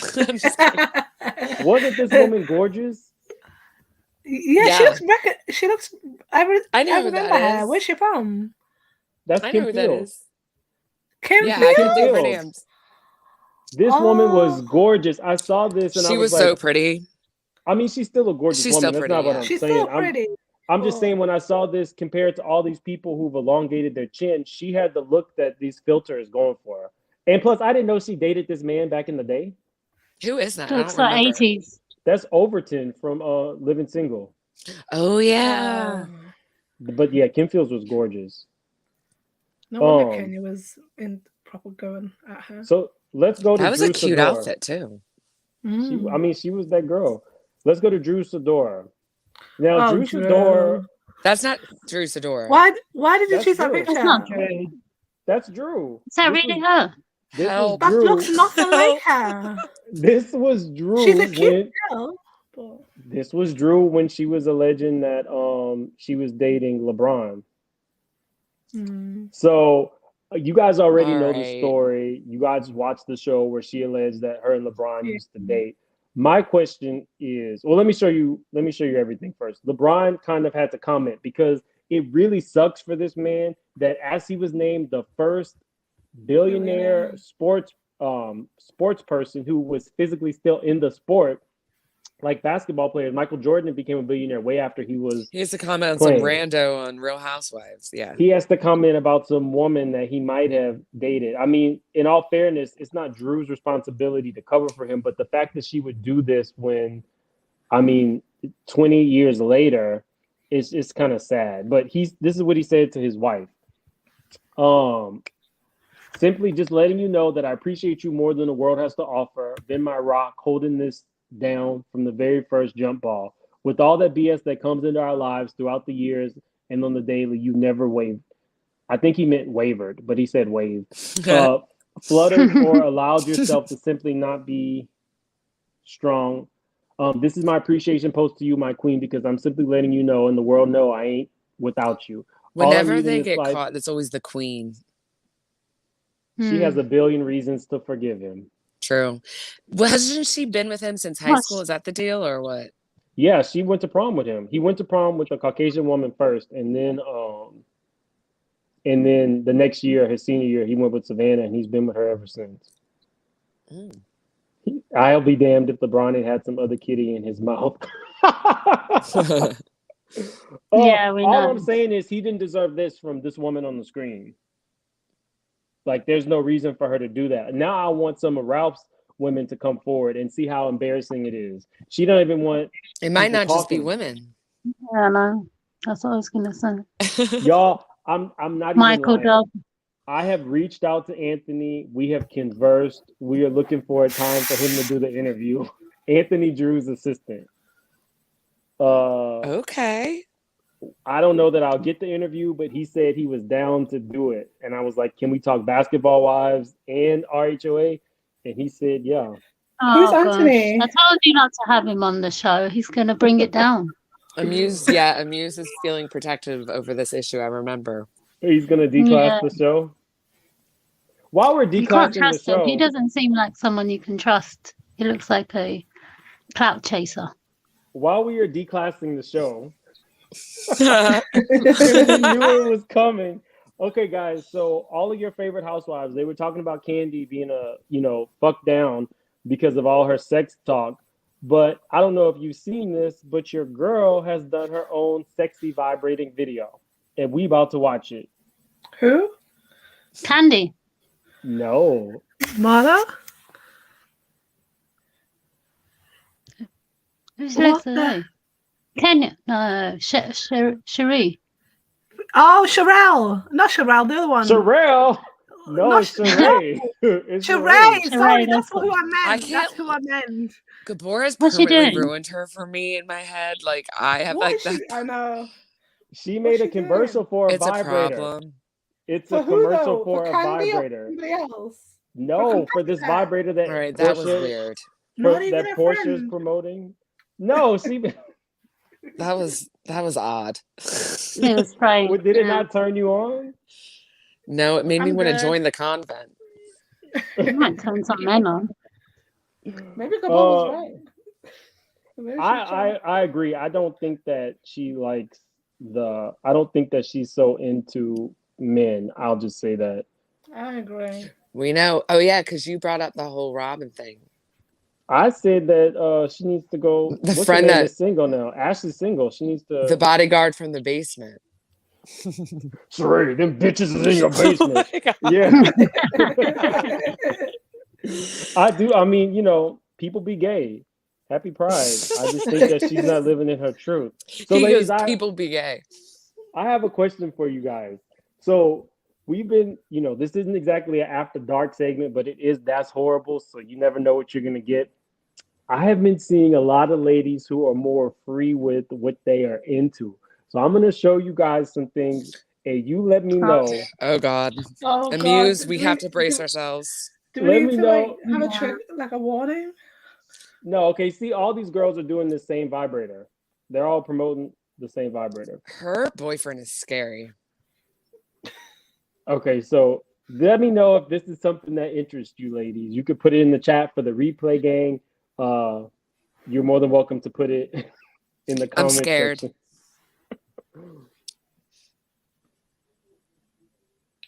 Wasn't this woman gorgeous? Yeah, she looks. I remember her. Where's she from? That's I Kim know who Fields. that is. Kim Yeah, Fields? I can think of her names. This woman was gorgeous. I saw this and she I was was so pretty. I mean, she's still a gorgeous woman. Still That's pretty, not what I'm she's saying. Still pretty. I'm just saying when I saw this compared to all these people who've elongated their chin, she had the look that these filters going for her. And plus, I didn't know she dated this man back in the day. Who is that? Looks like 80s. That's Overton from Living Single. Oh, yeah. But yeah, Kim Fields was gorgeous. No wonder Kenya was in proper going at her. So let's go to That was Drew a cute Sidora. outfit, too. She was that girl. Let's go to Drew Sidora. Now, Drew Sidora. That's not Drew Sidora. Why did you choose that picture? That's not Drew. That's Drew. Is that really her? That looks nothing like her. This was Drew. She's a cute girl. This was Drew when she was alleging that she was dating LeBron. So you guys already know the story. You guys watched the show where she alleged that her and LeBron used to date. My question is, well, let me show you everything first. LeBron kind of had to comment because it really sucks for this man that as he was named the first billionaire sports person who was physically still in the sport, like basketball players, Michael Jordan became a billionaire way after he was. He has to comment on some rando on Real Housewives. Yeah. He has to comment about some woman that he might have dated. I mean, in all fairness, it's not Drew's responsibility to cover for him, but the fact that she would do this when, 20 years later, it's kind of sad. But this is what he said to his wife. Simply just letting you know that I appreciate you more than the world has to offer. Been my rock, holding this down from the very first jump ball. With all that BS that comes into our lives throughout the years and on the daily, you never wavered. I think he meant wavered, but he said waved. Fluttered or allowed yourself to simply not be strong. This is my appreciation post to you, my queen, because I'm simply letting you know and the world know I ain't without you. Whenever they get caught, it's always the queen. She has a billion reasons to forgive him. True. Well, hasn't she been with him since high school? Is that the deal or what? Yeah, she went to prom with him. He went to prom with a Caucasian woman first, and then the next year, his senior year, he went with Savannah, and he's been with her ever since. I'll be damned if LeBron had some other kitty in his mouth. Yeah, we know. All I'm saying is he didn't deserve this from this woman on the screen. Like, there's no reason for her to do that. Now I want some of Ralph's women to come forward and see how embarrassing it is. She don't even want. It might people not just be talking. women. Yeah, no. That's what I was gonna say. Y'all, I'm not Michael even lying. Dove. I have reached out to Anthony. We have conversed. We are looking for a time for him to do the interview. Anthony Drew's assistant. Okay. I don't know that I'll get the interview, but he said he was down to do it. And I was like, can we talk Basketball Wives and RHOA? And he said, yeah. Who's Oh, Anthony? gosh. I told you not to have him on the show. He's gonna bring it down. Amuse is feeling protective over this issue, I remember. He's going to declass Yeah. the show. While we're You can't declassing the trust him. He show, doesn't seem like someone you can trust. He looks like a clout chaser. while we are declassing the show, we knew it was coming. Okay, guys. So all of your favorite housewives, they were talking about Kandi being fucked down because of all her sex talk. But I don't know if you've seen this, but your girl has done her own sexy vibrating video, and we about to watch it. Who? Kandi. No. Marlo? Who's What next the- today? Kenya. No, Cherie. Oh, Sherelle. Not Sherelle, the other one. Sherelle. No, Not it's Sheree. It's Sheree. Sorry, Sheree, that's that's who I meant. I can't- That's who I meant. Gabora's What's she permanently doing? ruined her for me in my head. Like I have What like is she? that. I know. She made a she doing? commercial for a It's a vibrator. problem. It's For a who commercial though? for a Kandi or vibrator. somebody else? No, for this competitor. vibrator that All right, that was Portia- weird. Not even that a Portia's friend. promoting. No, she That was odd. He was praying. did it Yeah. not turn you on? No, it made me I'm want to good. join the convent. He might turn some men on. Maybe Gabon was Uh, right. Maybe she I agree. I don't think that she likes I don't think that she's so into men. I'll just say that. I agree. We know. Oh yeah, because you brought up the whole Robin thing. I said that she needs to go. The what's friend her name that- is single now. Ashley's single. She needs to. The bodyguard from the basement. Sheree, them bitches is in your basement. Oh my God. Yeah. I do. I mean, people be gay. Happy Pride. I just think that she's not living in her truth. So, He ladies, goes, people be gay. I have a question for you guys. So we've been, this isn't exactly an after dark segment, but it is That's Horrible. So you never know what you're gonna get. I have been seeing a lot of ladies who are more free with what they are into. So I'm gonna show you guys some things, and you let me know. Oh God. Oh, God. Amuse, we Do have to brace ourselves. Do we Let need me to know. have a trick, like a warning? No, okay. See, all these girls are doing the same vibrator. They're all promoting the same vibrator. Her boyfriend is scary. Okay, so let me know if this is something that interests you, ladies. You could put it in the chat for the replay gang. You're more than welcome to put it in the I'm comment scared. section.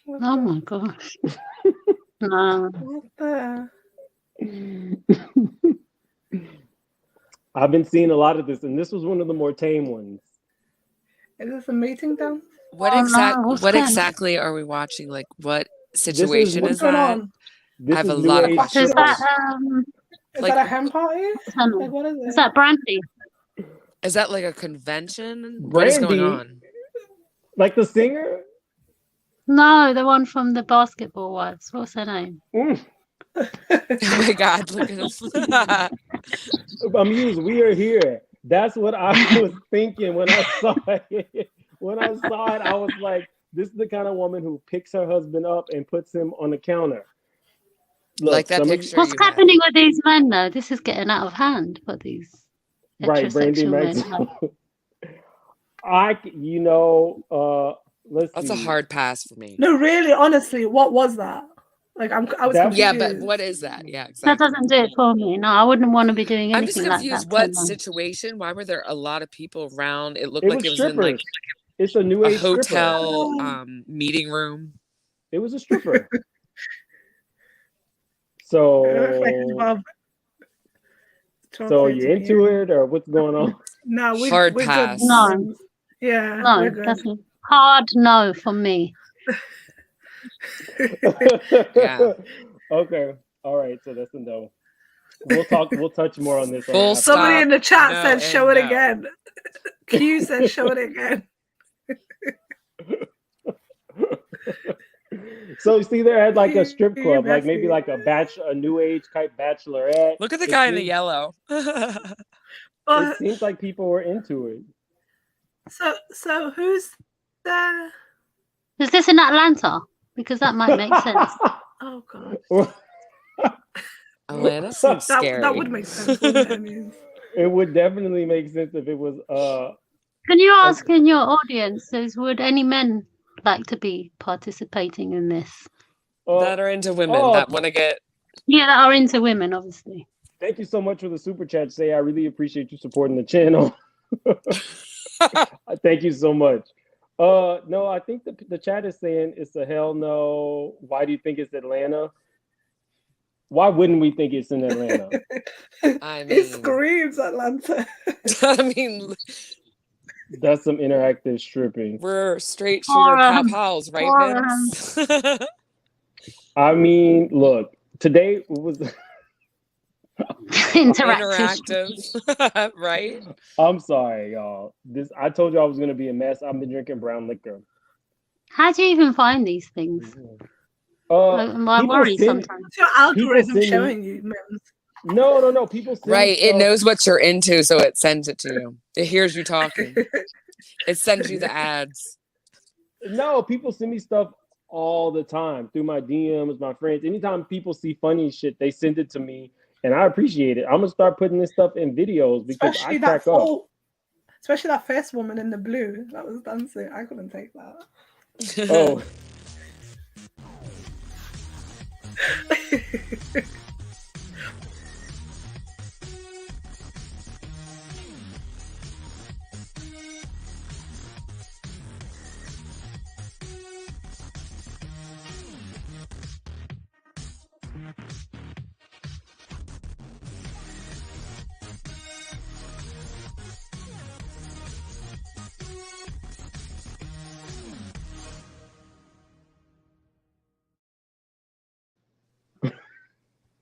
Oh my gosh. No. What the? I've been seeing a lot of this, and this was one of the more tame ones. Is this a meeting done? What Oh, no, what's what that? exactly are we watching? Like what is situation what's is What's going that? on? This I have is a new lot of age questions. Is strippers. that Is Like- that a hen party? I don't know. Like, what is it? Is that Brandy? Is that like a convention? What is going Brandy? on? Like the singer? No, the one from the Basketball Wives. What's her name? Mm. Oh my God, look at him. Amuse, we are here. That's what I was thinking when I saw it. When I saw it, I was like, this is the kind of woman who picks her husband up and puts him on the counter. Look, Like that some of you- picture What's you had. happening with these men though? This is getting out of hand for these Right, Brandy heterosexual men. Maxwell. Let's That's see. a hard pass for me. No, really, honestly, what was that? Like, I was That- confused. Yeah, but what is that? Yeah, That exactly. doesn't do it for me. No, I wouldn't want to be doing I'm just anything like confused. that. What to them. situation? Why were there a lot of people around? It looked It like was it was in like strippers. It's a new a age stripper. hotel meeting room. It was a stripper. So, you're into it, or what's going on? No, Hard we're pass. good. No. Yeah, No, we're good. that's a hard no for me. Yeah. Okay. All right. So that's a no. We'll touch more on this. Full after. Somebody stop. in the chat No, said, "Show it and no. again." Q said, "Show it again." So you see, there had like a strip You're club, like maybe messy. like a new age type bachelorette. Look at the It guy in the seems- yellow. It seems like people were into it. So who's there? Is this in Atlanta? Because that might make sense. Oh god, Atlanta seems scary. that would make sense, wouldn't it? I mean, It would definitely make sense if it was. Can you ask in your audiences, would any men like to be participating in this? That are into women that want to get. Yeah, that are into women, obviously. Thank you so much for the super chat. Say, I really appreciate you supporting the channel. Thank you so much. No, I think the chat is saying it's a hell no. Why do you think it's Atlanta? Why wouldn't we think it's in Atlanta? I mean, it screams Atlanta. I mean, that's some interactive stripping. We're straight shooter pop house, right, Vince? I mean, look, today was interactive, right? I'm sorry, y'all. I told you I was gonna be a mess. I've been drinking brown liquor. How do you even find these things? I worry sometimes. It's your algorithm showing you memes. No. People send right. It knows what you're into, so it sends it to you. It hears you talking. It sends you the ads. No, people send me stuff all the time through my DMs, my friends. Anytime people see funny shit, they send it to me, and I appreciate it. I'm gonna start putting this stuff in videos because Especially I crack up. Especially that first woman in the blue that was dancing. I couldn't take that. Oh.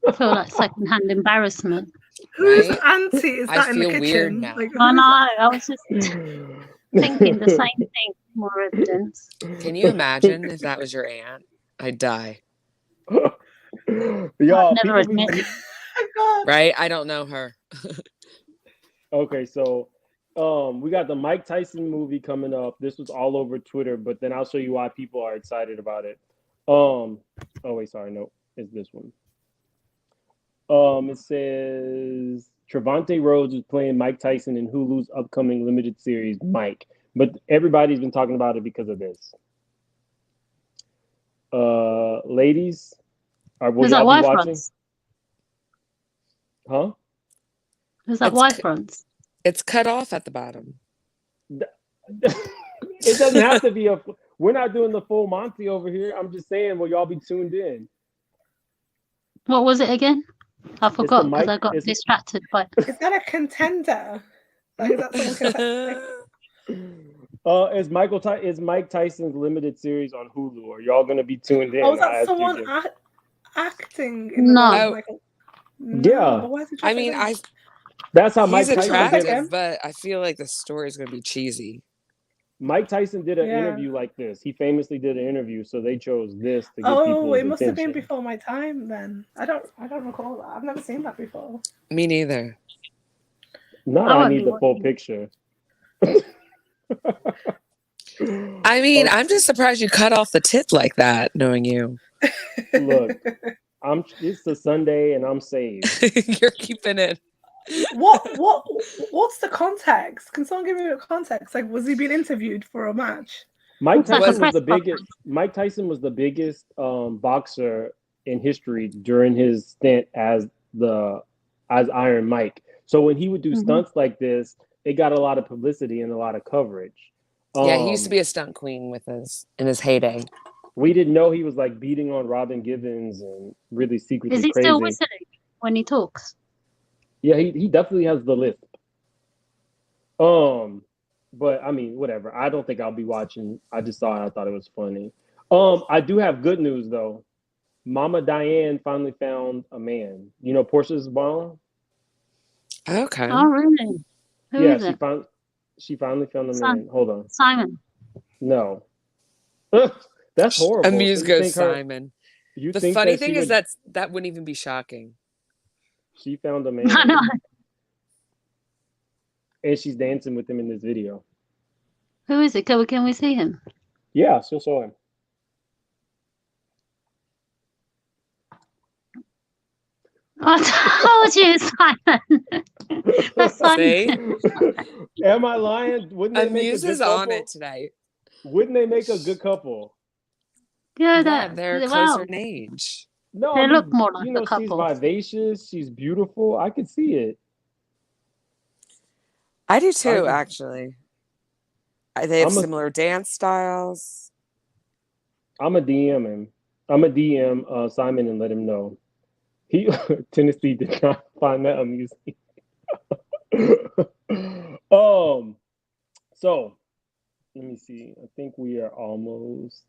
I feel like secondhand embarrassment. Whose auntie is that in the kitchen? Weird now. Like, I know. I was just thinking the same thing. More evidence. Can you imagine if that was your aunt? I'd die. Y'all, never admit it. Right? I don't know her. Okay, so we got the Mike Tyson movie coming up. This was all over Twitter, but then I'll show you why people are excited about it. Oh wait, sorry, no, it's this one. It says Trevante Rhodes is playing Mike Tyson in Hulu's upcoming limited series Mike, but everybody's been talking about it because of this. Ladies, will y'all be watching? Huh? Is that Y fronts? It's cut off at the bottom. It doesn't have to be we're not doing the full Monty over here. I'm just saying, will y'all be tuned in? What was it again? I forgot because I got distracted by. Is that a contender? Like, is that someone contender? Is Mike Tyson's limited series on Hulu? Are y'all gonna be tuned in? Oh, is that someone acting? No. Yeah. I mean, that's how he's Mike Tyson attractive, did it. but I feel like the story is gonna be cheesy. Mike Tyson did an interview like this. He famously did an interview, so they chose this to get people's it must attention. have been before my time then. I don't recall that. I've never seen that before. Me neither. I need the full picture. I mean, I'm just surprised you cut off the tip like that, knowing you. Look, it's a Sunday and I'm saved. You're keeping it. What's the context? Can someone give me a context? Like, was he being interviewed for a match? Mike Tyson was the biggest. Mike Tyson was the biggest boxer in history during his stint as Iron Mike. So when he would do stunts like this, it got a lot of publicity and a lot of coverage. Yeah, he used to be a stunt queen in his heyday. We didn't know he was like beating on Robin Givens and really secretly crazy. Is he crazy. still whistling when he talks? Yeah, he definitely has the lisp. But I mean, whatever. I don't think I'll be watching. I just saw it. I thought it was funny. I do have good news though. Mama Diane finally found a man. You know Portia's mom? Okay. Oh, really? Who Yeah, is it? she finally found a Simon. man. Hold on. Simon. No. That's horrible. So Amuse you goes think her Simon. you The think funny that she thing is would that wouldn't even be shocking. she found a I know. man and she's dancing with him in this video. Who is it? Can we see him? Yeah, she'll show him. I told you, Simon. That's Simon. See? Am I lying? Wouldn't they make a Amuse good is on couple? it today. Wouldn't they make a good couple? Yeah, Yeah, they're wow. closer in age. No, I They look mean, more like a she's couple. vivacious, she's beautiful. I could see it. I do I too, could, actually. They have I'm a similar dance styles. I'm a DM him. I'm a DM Simon and let him know. He Tennessee did not find that amusing. So let me see. I think we are almost.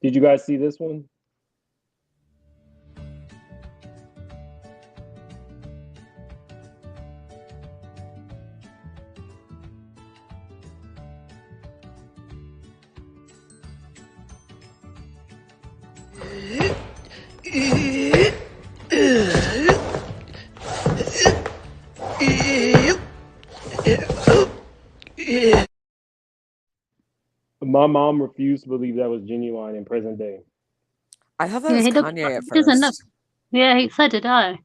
Did you guys see this one? My mom refused to believe that was genuine in present day. I thought that Yeah, was he looks. Kanye at He doesn't look. first. Yeah, so did I. I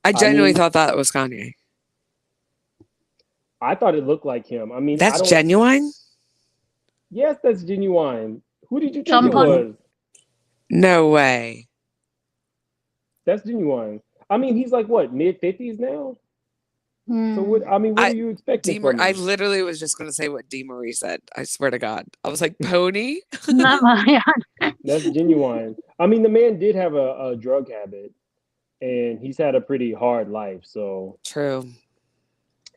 I genuinely mean, thought that was Kanye. I thought it looked like him. I mean, I That's don't. genuine? Yes, that's genuine. Who did you think Jump it on. was? No way. That's genuine. I mean, he's like what, mid-50s now? So what? I mean, what are you expecting from I him? literally was just going to say what D. Marie said. I swear to God. I was like, pony? No, yeah. That's genuine. I mean, the man did have a drug habit, and he's had a pretty hard life. So, True.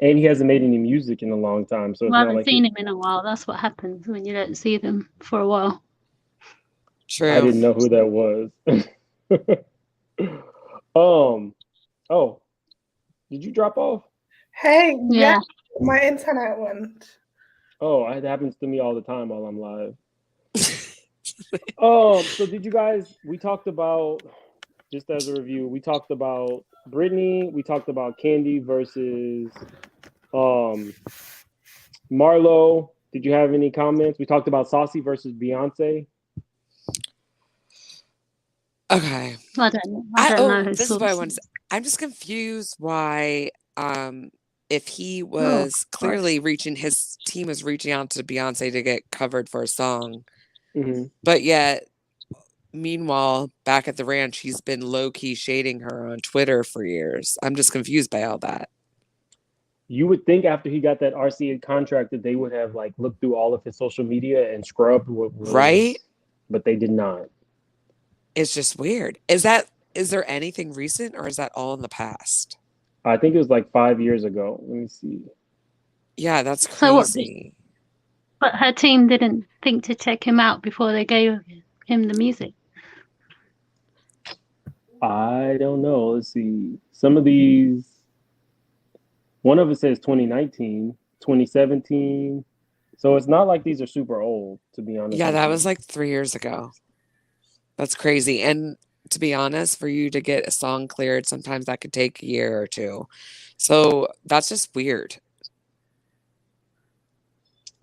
and he hasn't made any music in a long time. So it's I not haven't like seen him in a while. That's what happens when you don't see them for a while. I True. didn't know who that was. Oh, did you drop off? Hey, Yeah. my internet went. Oh, it happens to me all the time while I'm live. So did you guys? We talked about, just as a review, we talked about Britney. We talked about Kandi versus Marlo. Did you have any comments? We talked about Saucy versus Beyonce. Okay. I don't know his this is what I want to sources. say. I'm just confused why, if he Oh, was Christ. clearly his team was reaching out to Beyonce to get covered for a song, Mm-hmm. but yet, meanwhile, back at the ranch, he's been low-key shading her on Twitter for years. I'm just confused by all that. You would think after he got that RCA contract that they would have like looked through all of his social media and scrubbed what was, Right? but they did not. It's just weird. Is there anything recent or is that all in the past? I think it was like 5 years ago. Let me see. Yeah, that's So what? crazy. But her team didn't think to check him out before they gave him the music. I don't know. Let's see. Some of these, one of it says 2019, 2017. So it's not like these are super old, to be honest. Yeah, with that you. was like 3 years ago. That's crazy. And to be honest, for you to get a song cleared, sometimes that could take a year or two. So that's just weird.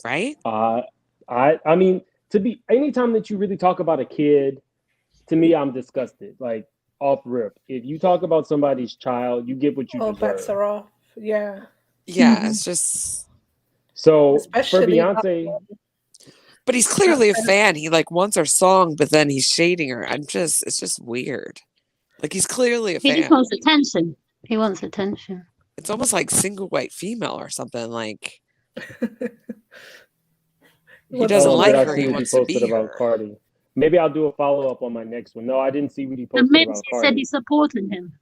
Right? I mean, anytime that you really talk about a kid, to me, I'm disgusted. Like off rip. If you talk about somebody's child, you get what you All bets deserve. are off. Yeah. Yeah, it's just. So Especially for Beyonce, but he's clearly a fan. He like wants her song, but then he's shading her. It's just weird. Like he's clearly a fan. He just wants attention. He wants attention. It's almost like single white female or something. Like he doesn't like did I her. see He what he wants to posted be about her. Cardi? Maybe I'll do a follow up on my next one. No, I didn't see what he And posted Mimsy about said Cardi. he supported him.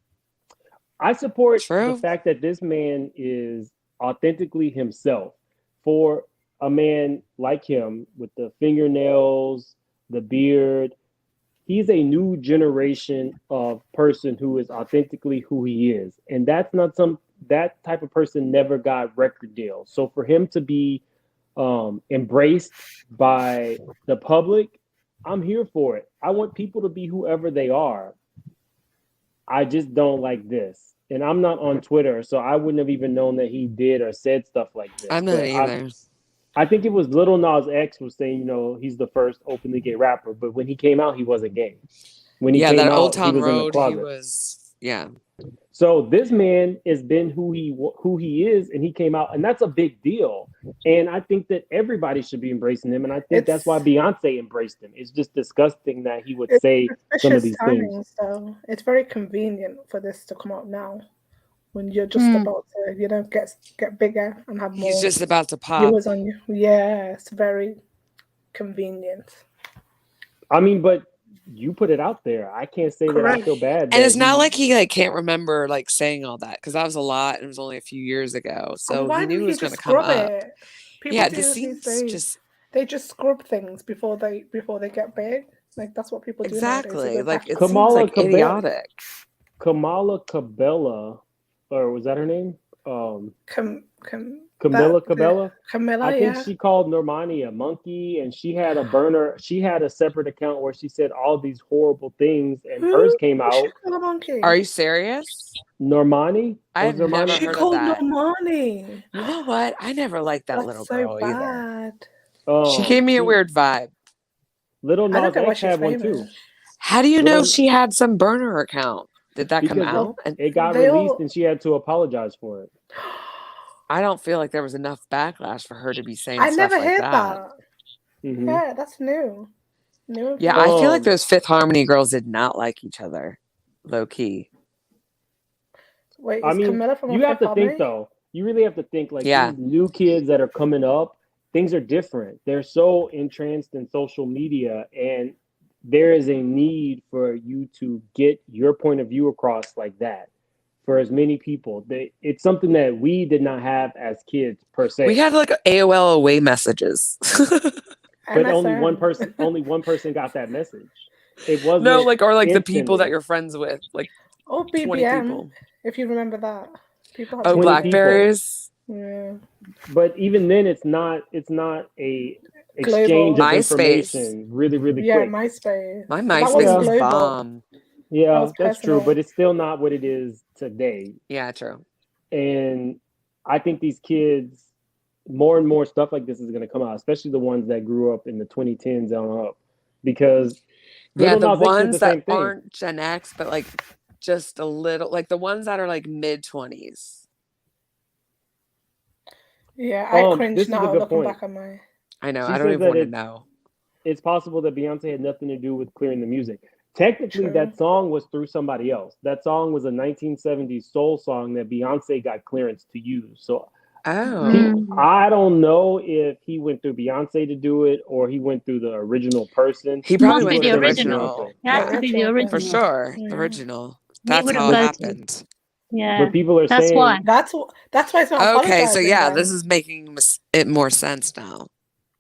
I support the True. fact that this man is authentically himself. For a man like him with the fingernails, the beard. He's a new generation of person who is authentically who he is. And that's not that type of person never got record deals. So for him to be embraced by the public, I'm here for it. I want people to be whoever they are. I just don't like this. And I'm not on Twitter, so I wouldn't have even known that he did or said stuff like this. I'm not either. I think it was Lil Nas X was saying, he's the first openly gay rapper, but when he came out, he wasn't gay. When he came that out, Old Town he was Road, in the closet. he was, yeah. So this man has been who he is, and he came out, and that's a big deal. And I think that everybody should be embracing him, and I think that's why Beyonce embraced him. It's just disgusting that he would say some of these things. So it's very convenient for this to come out now, when you're just about to, get bigger and have more. He's just about to pop. On you. Yeah, it's very convenient. I mean, but you put it out there. I can't say that I feel bad. And it's not like he can't remember saying all that, because that was a lot and it was only a few years ago. So he knew it was going to come up. People they just scrub things before they get big. Like that's what people do. Exactly. Like it seems like idiotic. Kamala Cabela, or was that her name? Camilla Cabela. I think yeah. she called Normani a monkey, and she had a burner. She had a separate account where she said all these horrible things, and hers came out. Are you serious? Normani? I've never heard of that. She called Normani. You know what? I never liked that little girl either. She gave me a weird vibe. Little Nas X had one too. How do you know she had some burner account? Did that come out? It got released, and she had to apologize for it. I don't feel like there was enough backlash for her to be saying I stuff never like heard that. Mm-hmm. Yeah, that's new. Yeah, I feel like those Fifth Harmony girls did not like each other, low key. Wait, I mean, you have to think though. You really have to think these new kids that are coming up. Things are different. They're so entranced in social media, and there is a need for you to get your point of view across like that. For as many people, it's something that we did not have as kids per se. We had AOL away messages, but only one person got that message. It wasn't the people that you're friends with, BBM, 20 people. If you remember that, people. Blackberries. Yeah, but even then, it's not a exchange of information really quick. Yeah, MySpace. My MySpace was bomb. Yeah, that's true, but it's still not what it is today. Yeah, true. And I think these kids, more and more stuff like this is going to come out, especially the ones that grew up in the 2010s on up, because the ones that aren't Gen X, but just a little, the ones that are mid-20s. Yeah, I cringe now looking back at my. I know. I don't even want to know. It's possible that Beyonce had nothing to do with clearing the music. Technically, that song was through somebody else. That song was a 1970s soul song that Beyonce got clearance to use. So I don't know if he went through Beyonce to do it or he went through the original person. He probably went through the original. It has to be the original. For sure. Yeah. The original. That's how it happened. Yeah. But people are saying... Why. That's why it's not okay, so this is making it more sense now.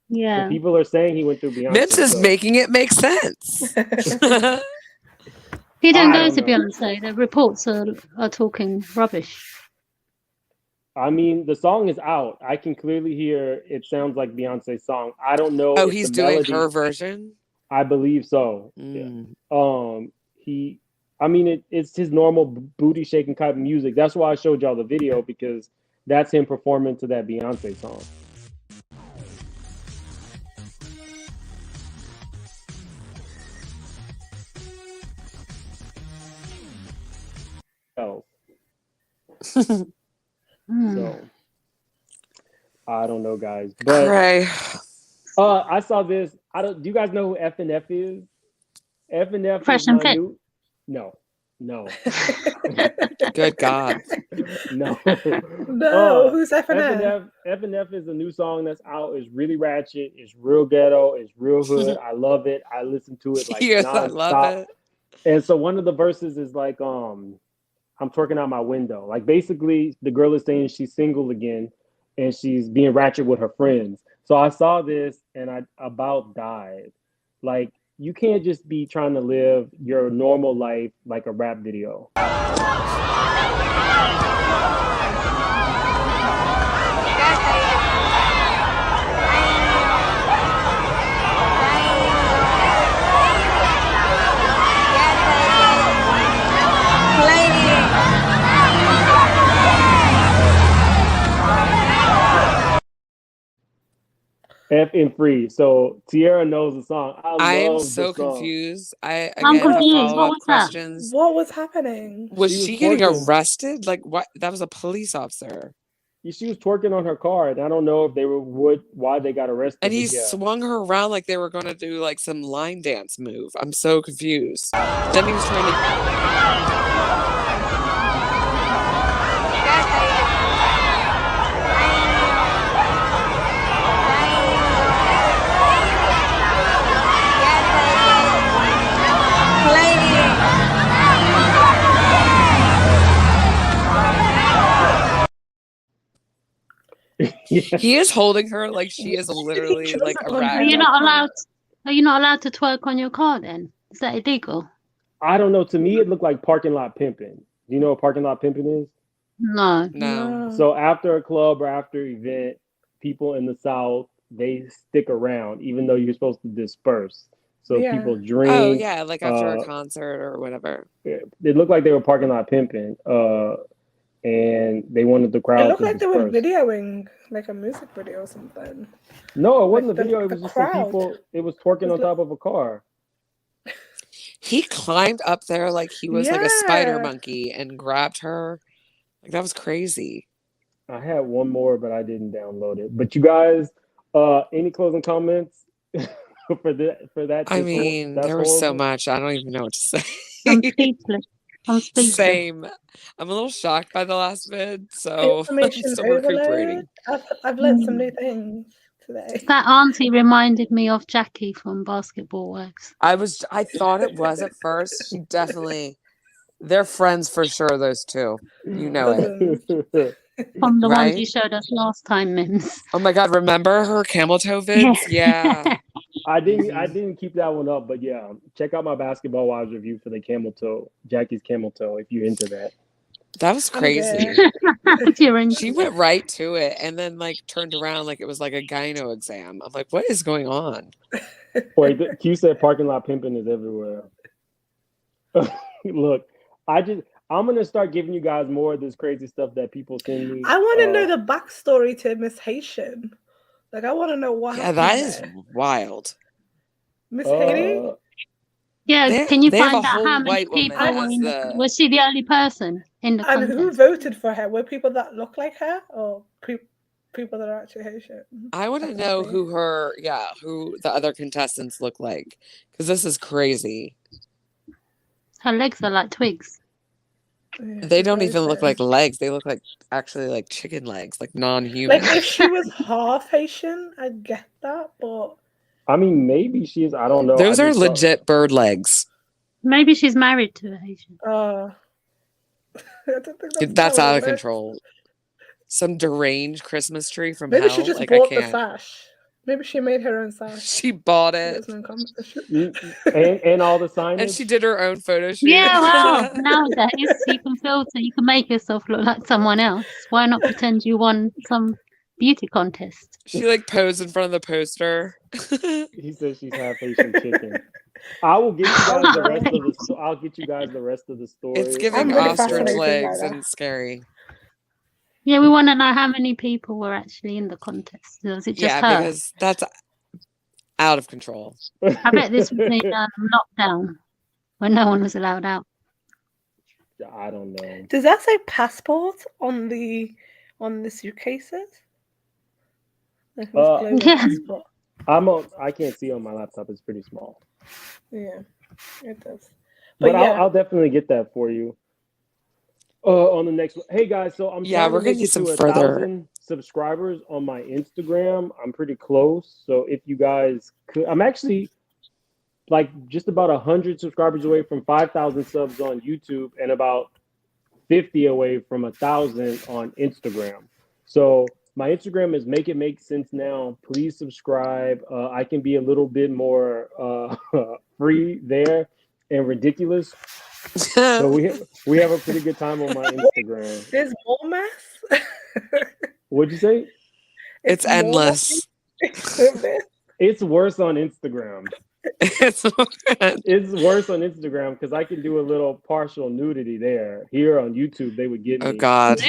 Yeah. But people are saying he went through Beyonce. Mips is making it make sense. He didn't go to Beyonce. The reports are talking rubbish. I mean, the song is out. I can clearly hear it sounds like Beyonce's song. I don't know. Oh, he's doing her version? I believe so. Mm. Yeah. It's his normal booty shaking type of music. That's why I showed y'all the video, because that's him performing to that Beyonce song. So I don't know, guys. But I saw this. Do you guys know who F&F is? F&F Fresh and Fit. No. Good God. No. Who's F&F? F&F is a new song that's out. It's really ratchet. It's real ghetto. It's real hood. I love it. I listen to it yes, nonstop. I love it. And so one of the verses is I'm twerking out my window. Basically, the girl is saying she's single again and she's being ratchet with her friends. So I saw this and I about died. Like, you can't just be trying to live your normal life like a rap video. F and free. So Tierra knows the song. I am love the so song. confused. I I'm again have confused. What follow-up was that? questions. What was happening? Was She was she getting twerking. arrested? Like what? That was a police officer. She was twerking on her car, and I don't know if they were why they got arrested. And he but yeah. swung her around like they were going to do like some line dance move. I'm so confused. Then he was trying to. Yeah. He is holding her like she is literally like a Are rag Are you doll. not allowed? Are you not allowed to twerk on your car then? Is that illegal? I don't know. To me, it looked like parking lot pimping. Do you know what parking lot pimping is? No. No. So after a club or after an event, people in the South, they stick around, even though you're supposed to disperse. So Yeah. people drink. Oh yeah, like after a concert or whatever. It looked like they were parking lot pimping, and they wanted the It crowd looked to like they were disperse. videoing like a music video or something. No, it wasn't Like a video. the It was just some crowd. people. It was twerking on top of a car. He climbed up there like he was like a spider Yeah. monkey and grabbed her. Like that was crazy. I had one more, but I didn't download it. But you guys, any closing comments for that? I mean, That's there was so horrible. much. I don't even know what to say. I'm speechless. I'm speechless. Same. I'm a little shocked by the last vid, so I'm Information still recuperating. overload. I've learned some new things today. That auntie reminded me of Jackie from Basketball Wives. I thought it was at first. She definitely, they're friends for sure, those two. You know it. Cousins. From the ones you Right? showed us last time, Mims. Oh my God, remember her camel toe vids? Yeah. I didn't keep that one up, but yeah, check out my Basketball Wives review for the camel toe, Jackie's camel toe, if you're into that. That was I'm crazy. If you're into She it. went right to it and then like turned around like it was like a gyno exam. I'm like, what is going on? Wait, Q said parking lot pimping is everywhere. Look, I'm gonna start giving you guys more of this crazy stuff that people send me. I want to know the backstory to Miss Haitian. Like, I want to know what Yeah, happened that is there. wild. Miss Haiti? Yeah, can you they have find a out whole how many white woman people were as in the- was she the only person in the And contest? who voted for her? Were people that look like her or people that are actually Haitian? I want to know who the other contestants look like because this is crazy. Her legs are like twigs. Yeah, They she's don't very even look fair. like legs. They look like actually like chicken legs, like non-human. Like, if she was half Haitian, I'd get that, but I mean, maybe she is. I don't know. Those I are just saw- legit bird legs. Maybe she's married to a Haitian. I don't think That's how out it of works. control. Some deranged Christmas tree from Maybe hell. she just Like I bought the can't. sash. Maybe she made her own sash. She bought There it. was no competition. and all the signage. And she did her own photo shoot. Yeah, well, nowadays you can filter, you can make yourself look like someone else. Why not pretend you won some beauty contest? She like posed in front of the poster. He says she's half Haitian chicken. I will get you guys the rest of the. I'll get you guys the rest of the story. It's giving I'm really ostrich fascinated by legs that. and scary. Yeah, we want to know how many people were actually in the contest. Was it just Yeah, her? because that's out of control. I bet this was in lockdown when no one was allowed out. I don't know. Does that say passport on the suitcases? Like, global Yeah. passport. I can't see on my laptop. It's pretty small. Yeah, it does. But yeah. I'll definitely get that for you. On the next one. Hey guys, so I'm Yeah, trying we're to gonna make need it some to further- 1,000 subscribers on my Instagram. I'm pretty close. So if you guys could, I'm actually like just about 100 subscribers away from 5,000 subs on YouTube and about 50 away from 1,000 on Instagram. So My Instagram is Make It Make Sense Now. Please subscribe. I can be a little bit more free there and ridiculous. So we have a pretty good time on my Instagram. There's more mess. What'd you say? It's more endless. mess. It's worse on Instagram. It's It's worse on Instagram because I can do a little partial nudity there. Here on YouTube, they would get me. Oh God.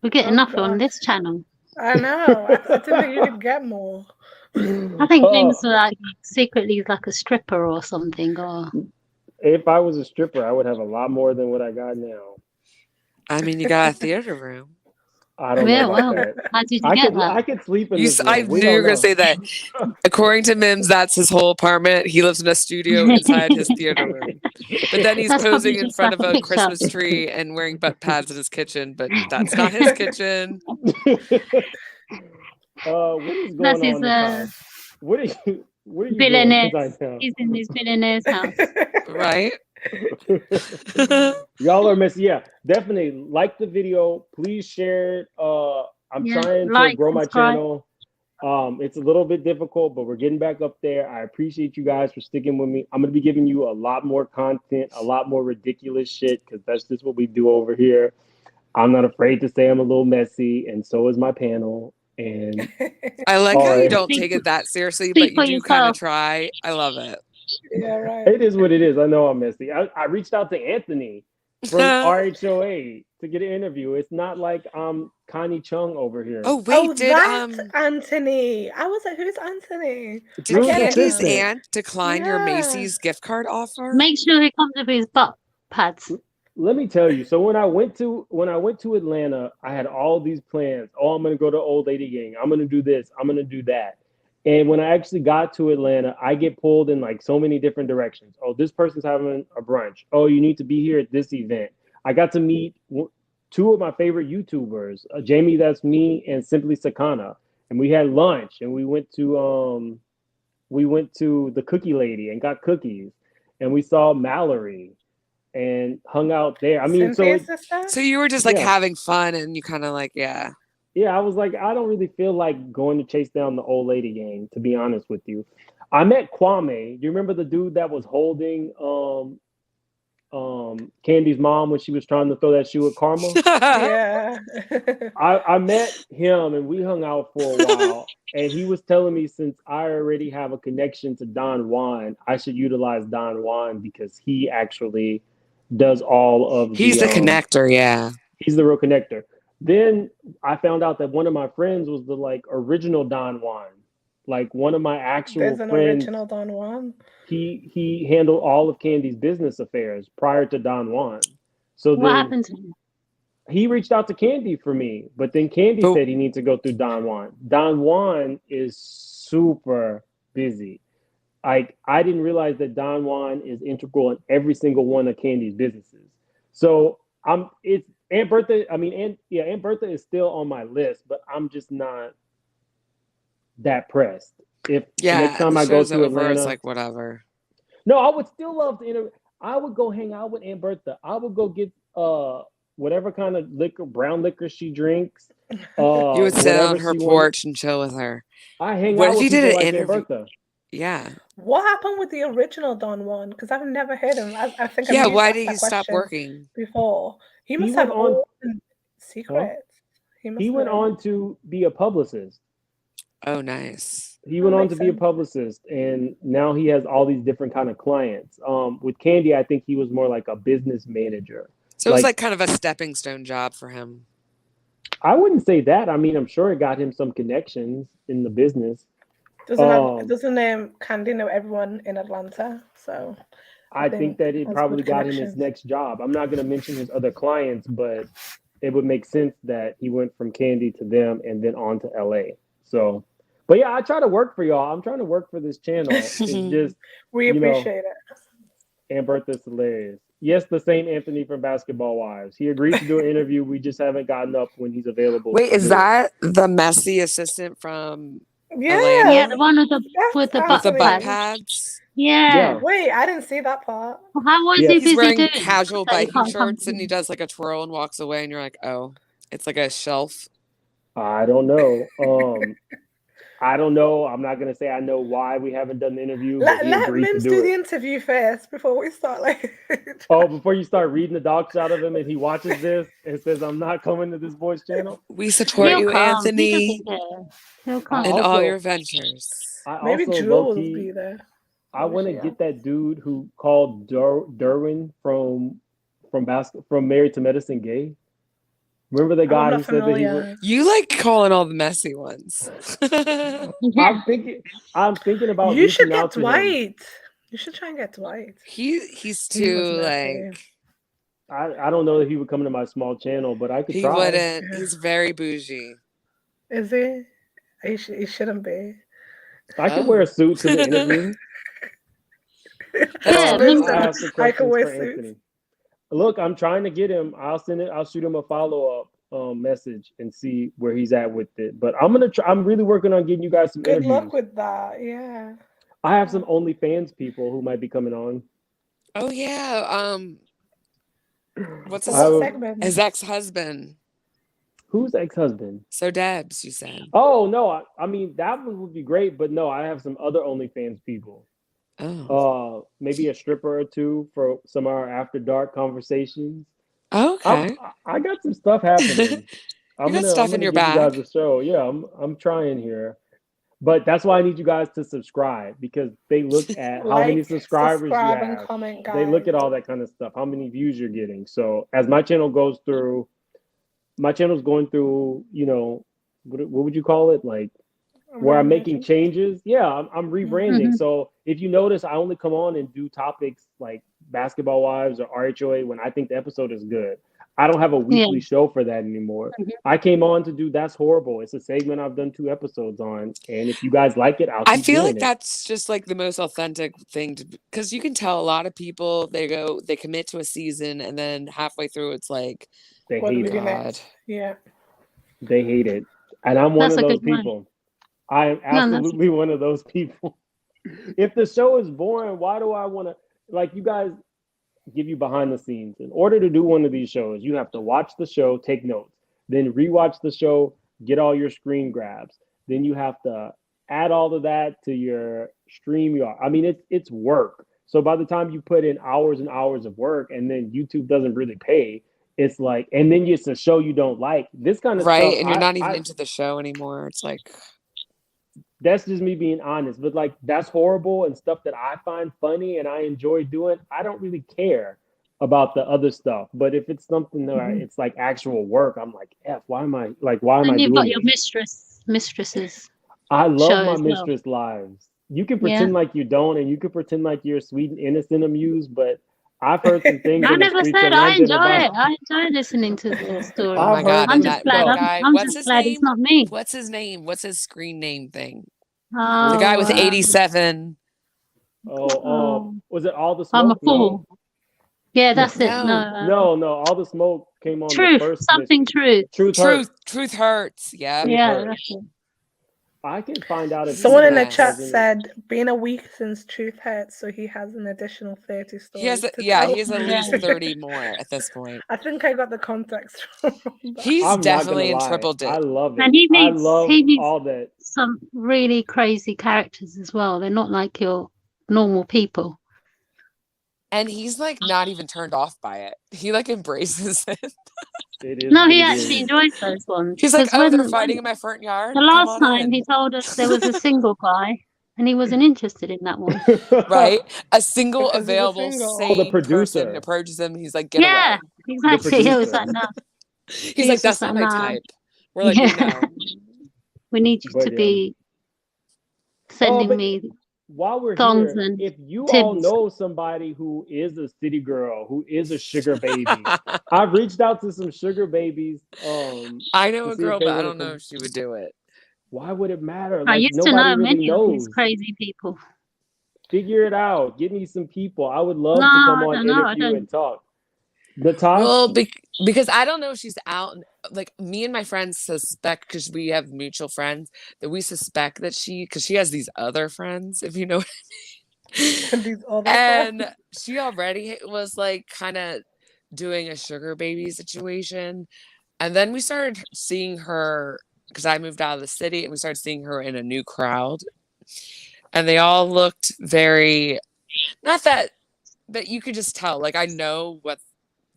We get enough on this channel. I know. I didn't think you could get more. I think James like secretly like a stripper or something. Or If I was a stripper, I would have a lot more than what I got now. I mean, you got a theater room. I don't yeah, know about well, that. how did you get that? I could sleep in You, this room. I We knew you were don't gonna know. say that. According to Mims, that's his whole apartment. He lives in a studio inside his theater room. But then he's That's posing probably in just front like of a a picture. Christmas tree and wearing butt pads in his kitchen. But that's not his kitchen. What is That's going his on, Natasha? What are you doing billionaires. tonight now? He's in his billionaire's house. Right? Y'all are messy. Yeah, definitely like the video. Please share it. I'm Yeah, trying to like, grow my subscribe. channel. It's a little bit difficult, but we're getting back up there. I appreciate you guys for sticking with me. I'm gonna be giving you a lot more content, a lot more ridiculous shit, because that's just what we do over here. I'm not afraid to say I'm a little messy, and so is my panel. And I like All how you right. don't take it that seriously, Speak but for you do kind of yourself. try. I love it. Yeah, right. it is what it is. I know I'm messy. I reached out to Anthony from RHOA to get an interview. It's not like I'm Connie Chung over here. Oh wait, did that's Anthony. I was like, who's Anthony? did Groom's get it Candy's assistant. aunt decline your Yeah. Macy's gift card offer? Make sure he comes with his butt pads. Let me tell you. So when I went to Atlanta, I had all these plans. Oh, I'm gonna go to Old Lady Gang. I'm gonna do this. I'm gonna do that. And when I actually got to Atlanta, I get pulled in like so many different directions. Oh, this person's having a brunch. Oh, you need to be here at this event. I got to meet two of my favorite YouTubers, Jamie That's Me and Simply Sakana, and we had lunch. And we went to the Cookie Lady and got cookies, and we saw Mallory and hung out there. I mean, so you were just like Yeah. having fun, and you kind of like, yeah. Yeah, I was like, I don't really feel like going to chase down the Old Lady Gang, to be honest with you. I met Kwame. Do you remember the dude that was holding Candy's mom when she was trying to throw that shoe at Karma? Yeah. I met him and we hung out for a while, and he was telling me since I already have a connection to Don Juan, I should utilize Don Juan because he actually does all of He's the connector, yeah. He's the real connector. Then I found out that one of my friends was the like original Don Juan. Like one of my actual There's an friends. original Don Juan. He handled all of Candy's business affairs prior to Don Juan. So What happened to him? he reached out to Candy for me, but then Candy said he needs to go through Don Juan. Don Juan is super busy. Like I didn't realize that Don Juan is integral in every single one of Candy's businesses. So it's Aunt Bertha. I mean, Aunt Bertha is still on my list, but I'm just not that pressed. If next time I go to Atlanta, it's like whatever. No, I would still love to. I would go hang out with Aunt Bertha. I would go get whatever kind of liquor, brown liquor she drinks. You would sit on her porch and chill with her. I hang what out if with you did people an like interview? Aunt Bertha. Yeah. What happened with the original Don Juan? Because I've never heard him. I think. Yeah. I've Why asked did that he stop question working before? He must He have went on- all the secrets. He went on to be a publicist. Oh, nice. He went on makes to be a sense. publicist, and now he has all these different kind of clients. With Candy, I think he was more like a business manager. So it was like kind of a stepping stone job for him. I wouldn't say that. I mean, I'm sure it got him some connections in the business. Doesn't Kandi know everyone in Atlanta? So I think that it has probably good got him his connections. next job. I'm not going to mention his other clients, but it would make sense that he went from Candy to them and then on to LA. So, but yeah, I try to work for y'all. I'm trying to work for this channel. It's just We appreciate it. Aunt Bertha's hilarious. Yes, the same Anthony from Basketball Wives. He agreed to do an interview. We just haven't gotten up when he's available. Wait, to is do it. that the messy assistant from Yeah, Atlanta? Yeah, the one with the with the Anthony. butt pads? Yeah. Wait, I didn't see that part. How was Yeah. he He's busy wearing doing casual that he biking can't come shorts and he to? does like a twirl and walks away and you're like, oh, it's like a shelf. I don't know. I don't know. I'm not gonna say I know why we haven't done the interview, but he Let agreed to Mims do do the it. interview first before we start. Like, Oh, before you start reading the dog shot of him and he watches this and says, "I'm not coming to this boy's channel." We support He'll you, come. He Anthony, doesn't care. He'll I come. in all your also, ventures. I maybe also low Jewel will key, be there. I Maybe want to she. get that dude who called Derwin from Married to Medicine gay. Remember the Oh, I'm guy not who said that he would? familiar. You like calling all the messy ones. Yeah. I'm thinking about You should reaching get out to him. Dwight. You should try and get Dwight. He's He was too messy. like I don't know if he would come to my small channel, but I could he try. wouldn't. Yeah. He's very bougie. Is he? He shouldn't be. I could wear Oh. a suit to the interview. That's Yeah, true. Mims I could. have some I can questions wear for suits. Anthony. Look, I'm trying to get him. I'll shoot him a follow up message and see where he's at with it. But I'm gonna try. I'm really working on getting you guys some Good luck interviews. with that. Yeah. I have some OnlyFans people who might be coming on. Oh yeah. What's For his I what have, segment? his ex-husband? who's ex-husband? So Debs, you said. Oh no, I mean that one would be great, but no, I have some other OnlyFans people. Oh. Maybe a stripper or two for some of our after dark conversations. I'm Okay. I got some stuff happening. You got I'm stuff in gonna your give you guys bag. a show. Yeah, I'm trying here. But that's why I need you guys to subscribe because they look at how many Like, subscribers you subscribe, and have. comment, They look guys. at all that kind of stuff, how many views you're getting. So as my channel goes through, my channel's going through, what would you call it? Like where I'm making Reimagined. changes. Yeah, I'm rebranding. Mhm. So if you notice, I only come on and do topics like Basketball Wives or RHOA when I think the episode is good. I don't have a Yeah. weekly show for that anymore. Mhm. I came on to do That's Horrible. It's a segment I've done 2 episodes on, and if you guys like it, I'll I keep feel doing like it. that's just like the most authentic thing to because you can tell a lot of people they commit to a season and then halfway through it's like, They What do hate we it. do God. next? Yeah. They hate it, and I'm one That's of a those good one. people. I am No, that's absolutely one of those people. If the show is boring, why do I want to like you guys? Give you behind the scenes. In order to do one of these shows, you have to watch the show, take notes, then rewatch the show, get all your screen grabs. Then you have to add all of that to your StreamYard. I mean, it's work. So by the time you put in hours and hours of work, and then YouTube doesn't really pay, it's like, and then it's a show you don't like. This kind of stuff, Right? And you're not even into the show anymore. It's like that's just me being honest. But like That's Horrible and stuff that I find funny and I enjoy doing, I don't really care about the other stuff. But if it's something that it's like actual work, I'm like, why am I And you've got doing your this? mistresses I love show my as well. mistress lives. You can Yeah. pretend like you don't, and you can pretend like you're sweet and innocent amused, but I've heard some things I in the never streets said of I London enjoy about. it. I enjoy listening to the story. oh my I've heard God. I'm And some just that glad that stuff. guy, I'm what's just his glad it's name? not me. What's his name? What's his screen name thing? The Oh, guy with 87. Was it All the I'm a Smoke? fool. No, Yeah, that's it. No. no. All the Smoke came on the Truth. first Something truth. Truth Hurts. Truth hurts. Yeah. Truth Yeah, Hurts. that's it. I can find out if He's Someone a in the mess. chat said, been a week since Truth hurts, so he has an additional 30 He has stories to yeah, tell. he has at least 30 more at this point. I think I got the context from that. He's I'm not gonna definitely in lie. triple I dip. love it. And he I needs love all that. some really crazy characters as well. They're not like your normal people. And he's like not even turned off by it. He like embraces it. It is No, what he it actually is. enjoys those ones. He's like, Because oh, they're fighting in my front yard. the Come last on time in. he told us there was a single guy and he wasn't interested in that one. Right? A single Because he's a available single. Oh, the sane person producer. approaches him. He's like, get Yeah, away. exactly. He was producer. like, no. He's like, that's not my type. We're like, we know. We need you But, to be sending but me while we're thongs here, and if you all tibs. know somebody who is a city girl, who is a sugar baby, I've reached out to some sugar babies. I know to a see if girl, they but I wanna don't know come. if she would do it. Why would it matter? I Like used to nobody know really many of these knows. crazy people. Figure it out. Give me some people. I would love No, to come I on don't know. I interview don't. and talk. Natasha, Well, because I don't know if she's out. Like me and my friends suspect because we have mutual friends that we suspect that because she has these other friends, if you know. These other And friends. she already was like kind of doing a sugar baby situation, and then we started seeing her because I moved out of the city and we started seeing her in a new crowd. And they all looked very, not that you could just tell. Like, I know what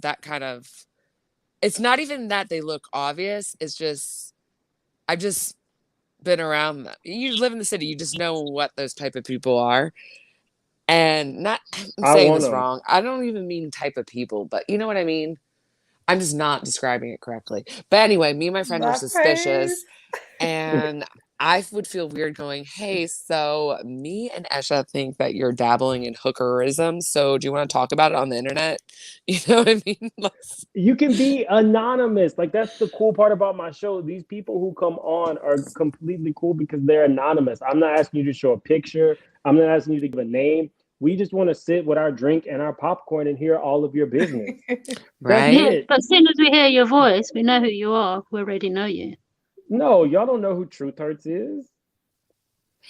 that kind of, it's not even that they look obvious. It's just, I've just been around them. You live in the city, you just know what those type of people are. And not, I'm saying this wrong. I don't even mean type of people, but you know what I mean? I'm just not describing it correctly. But anyway, me and my friend were suspicious. And I would feel weird going, hey, so me and Esha think that you're dabbling in hookerism. So do you want to talk about it on the internet? You know what I mean? You can be anonymous. Like, that's the cool part about my show. These people who come on are completely cool because they're anonymous. I'm not asking you to show a picture. I'm not asking you to give a name. We just want to sit with our drink and our popcorn and hear all of your business. Right? Yeah, but as soon as we hear your voice, we know who you are. We already know you. No, y'all don't know who Truth Hurts is.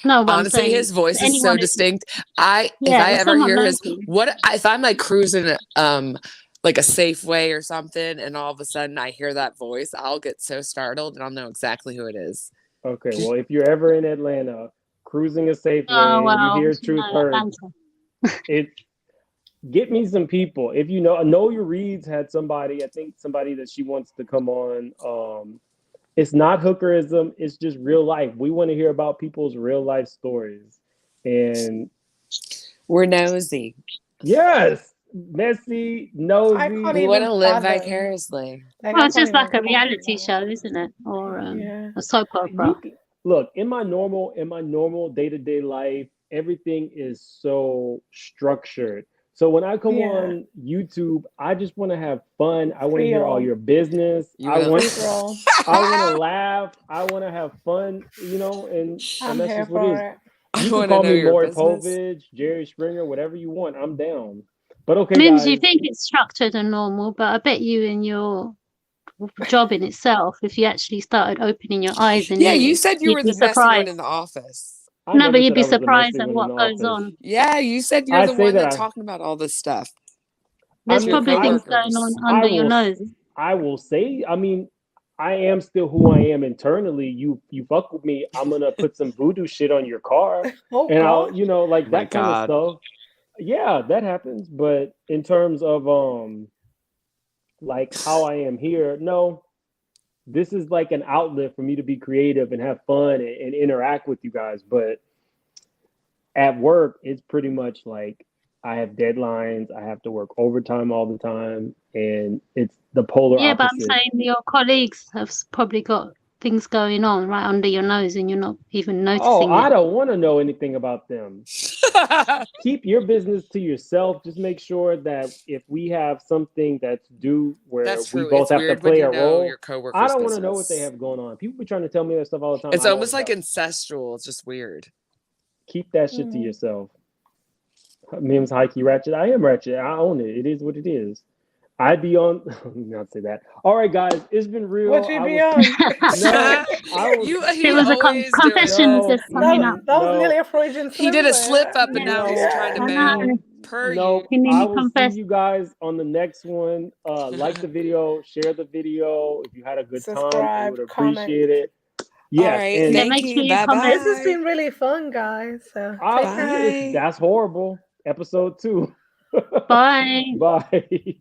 No, but honestly, his voice is so distinct. If I ever hear his, if I'm like cruising like a Safeway or something, and all of a sudden I hear that voice, I'll get so startled and I'll know exactly who it is. Okay, well, if you're ever in Atlanta, cruising a Safeway, and you hear Truth Hurts, get me some people. If you know your Reeds had somebody, I think somebody that she wants to come on. It's not hookerism. It's just real life. We want to hear about people's real life stories. And we're nosy. Yes. Messy, nosy. We want to live vicariously. Well, it's just like a reality show, isn't it? Or a soap opera. Look, in my normal day-to-day life, everything is so structured. So when I come on YouTube, I just want to have fun. I want to hear all your business. I want to laugh. I want to have fun, and that's just what it is. You can call me Maury Povich, Jerry Springer, whatever you want. I'm down. But okay, Mims, guys. you think it's structured and normal, but I bet you in your job in itself, if you actually started opening your eyes and you said you were the messy one in the office. No, but you'd be surprised at what goes on. Yeah, you said you're the one that's talking about all this stuff. There's probably things going on under your nose. I will say, I am still who I am internally. You fuck with me, I'm gonna put some voodoo shit on your car. I'll, like that kind of stuff. Yeah, that happens. But in terms of like how I am here, no. This is like an outlet for me to be creative and have fun and interact with you guys. But at work, it's pretty much like I have deadlines. I have to work overtime all the time. And it's the polar opposite. Yeah, but I'm saying your colleagues have probably got things going on right under your nose and you're not even noticing it. I don't want to know anything about them. Keep your business to yourself. Just make sure that if we have something that's due where we both have to play a role, I don't want to know what they have going on. People be trying to tell me that stuff all the time. It's almost like ancestral. It's just weird. Keep that shit to yourself. Mims, high key ratchet. I am ratchet. I own it. It is what it is. I'd be on. Not say that. All right, guys, it's been real. What you be on? It was a confession just coming up. That was nearly a Freudian slip. He did a slip up, and now he's trying to move. I will see you guys on the next one. Like the video, share the video. If you had a good time, we would appreciate it. Yes, right, thank you. Bye-bye. This has been really fun, guys. So that's Whorable. Episode 2. Bye. Bye.